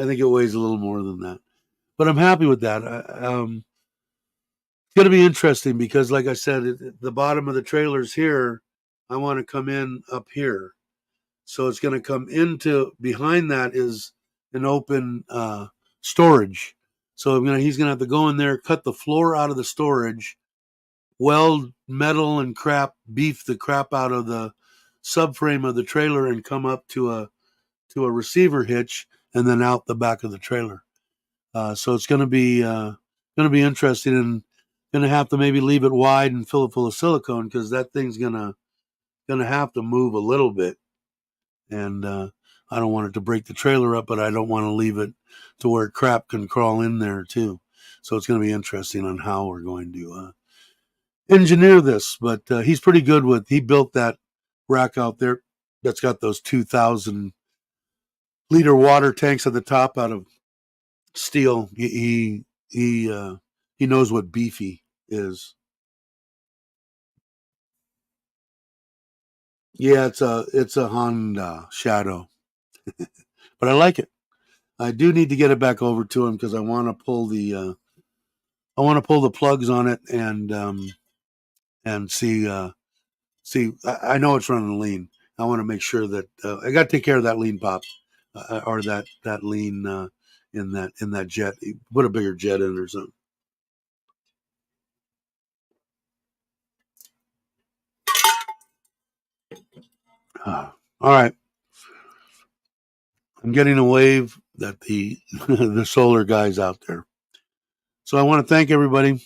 think it weighs a little more than that, but I'm happy with that. It's going to be interesting because, like I said, the bottom of the trailer's here. I want to come in up here, so it's going to come into behind that is an open storage. So he's going to have to go in there, cut the floor out of the storage, weld metal and crap, beef the crap out of the subframe of the trailer, and come up to a receiver hitch, and then out the back of the trailer. So it's going to be interesting, and going to have to maybe leave it wide and fill it full of silicone because that thing's going to have to move a little bit, and I don't want it to break the trailer up, but I don't want to leave it to where crap can crawl in there too. So it's going to be interesting on how we're going to engineer this. But he's pretty good he built that rack out there that's got those 2,000-liter water tanks at the top out of steel. He knows what beefy is. Yeah, it's a Honda Shadow, but I like it. I do need to get it back over to him because I want to pull the plugs on it and see. I know it's running lean. I want to make sure that I got to take care of that lean pop or that lean in that jet. Put a bigger jet in or something. All right. I'm getting a wave that the the solar guys out there. So I want to thank everybody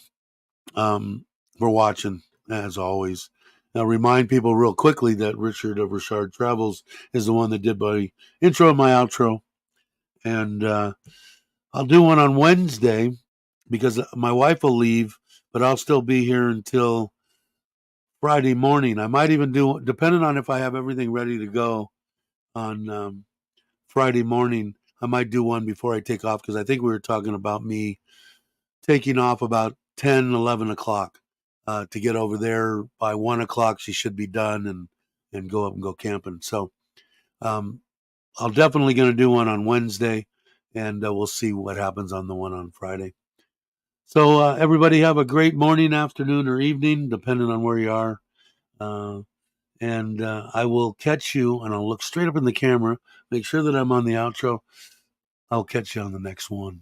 for watching, as always. Now, remind people real quickly that Richard of Richard Travels is the one that did my intro and my outro. And I'll do one on Wednesday because my wife will leave, but I'll still be here until Friday morning. I might even do, depending on if I have everything ready to go on Friday morning, I might do one before I take off because I think we were talking about me taking off about 10, 11 o'clock to get over there by 1 o'clock. She should be done and go up and go camping. So I'll definitely going to do one on Wednesday, and we'll see what happens on the one on Friday. So everybody have a great morning, afternoon, or evening, depending on where you are. And I will catch you, and I'll look straight up in the camera, make sure that I'm on the outro. I'll catch you on the next one.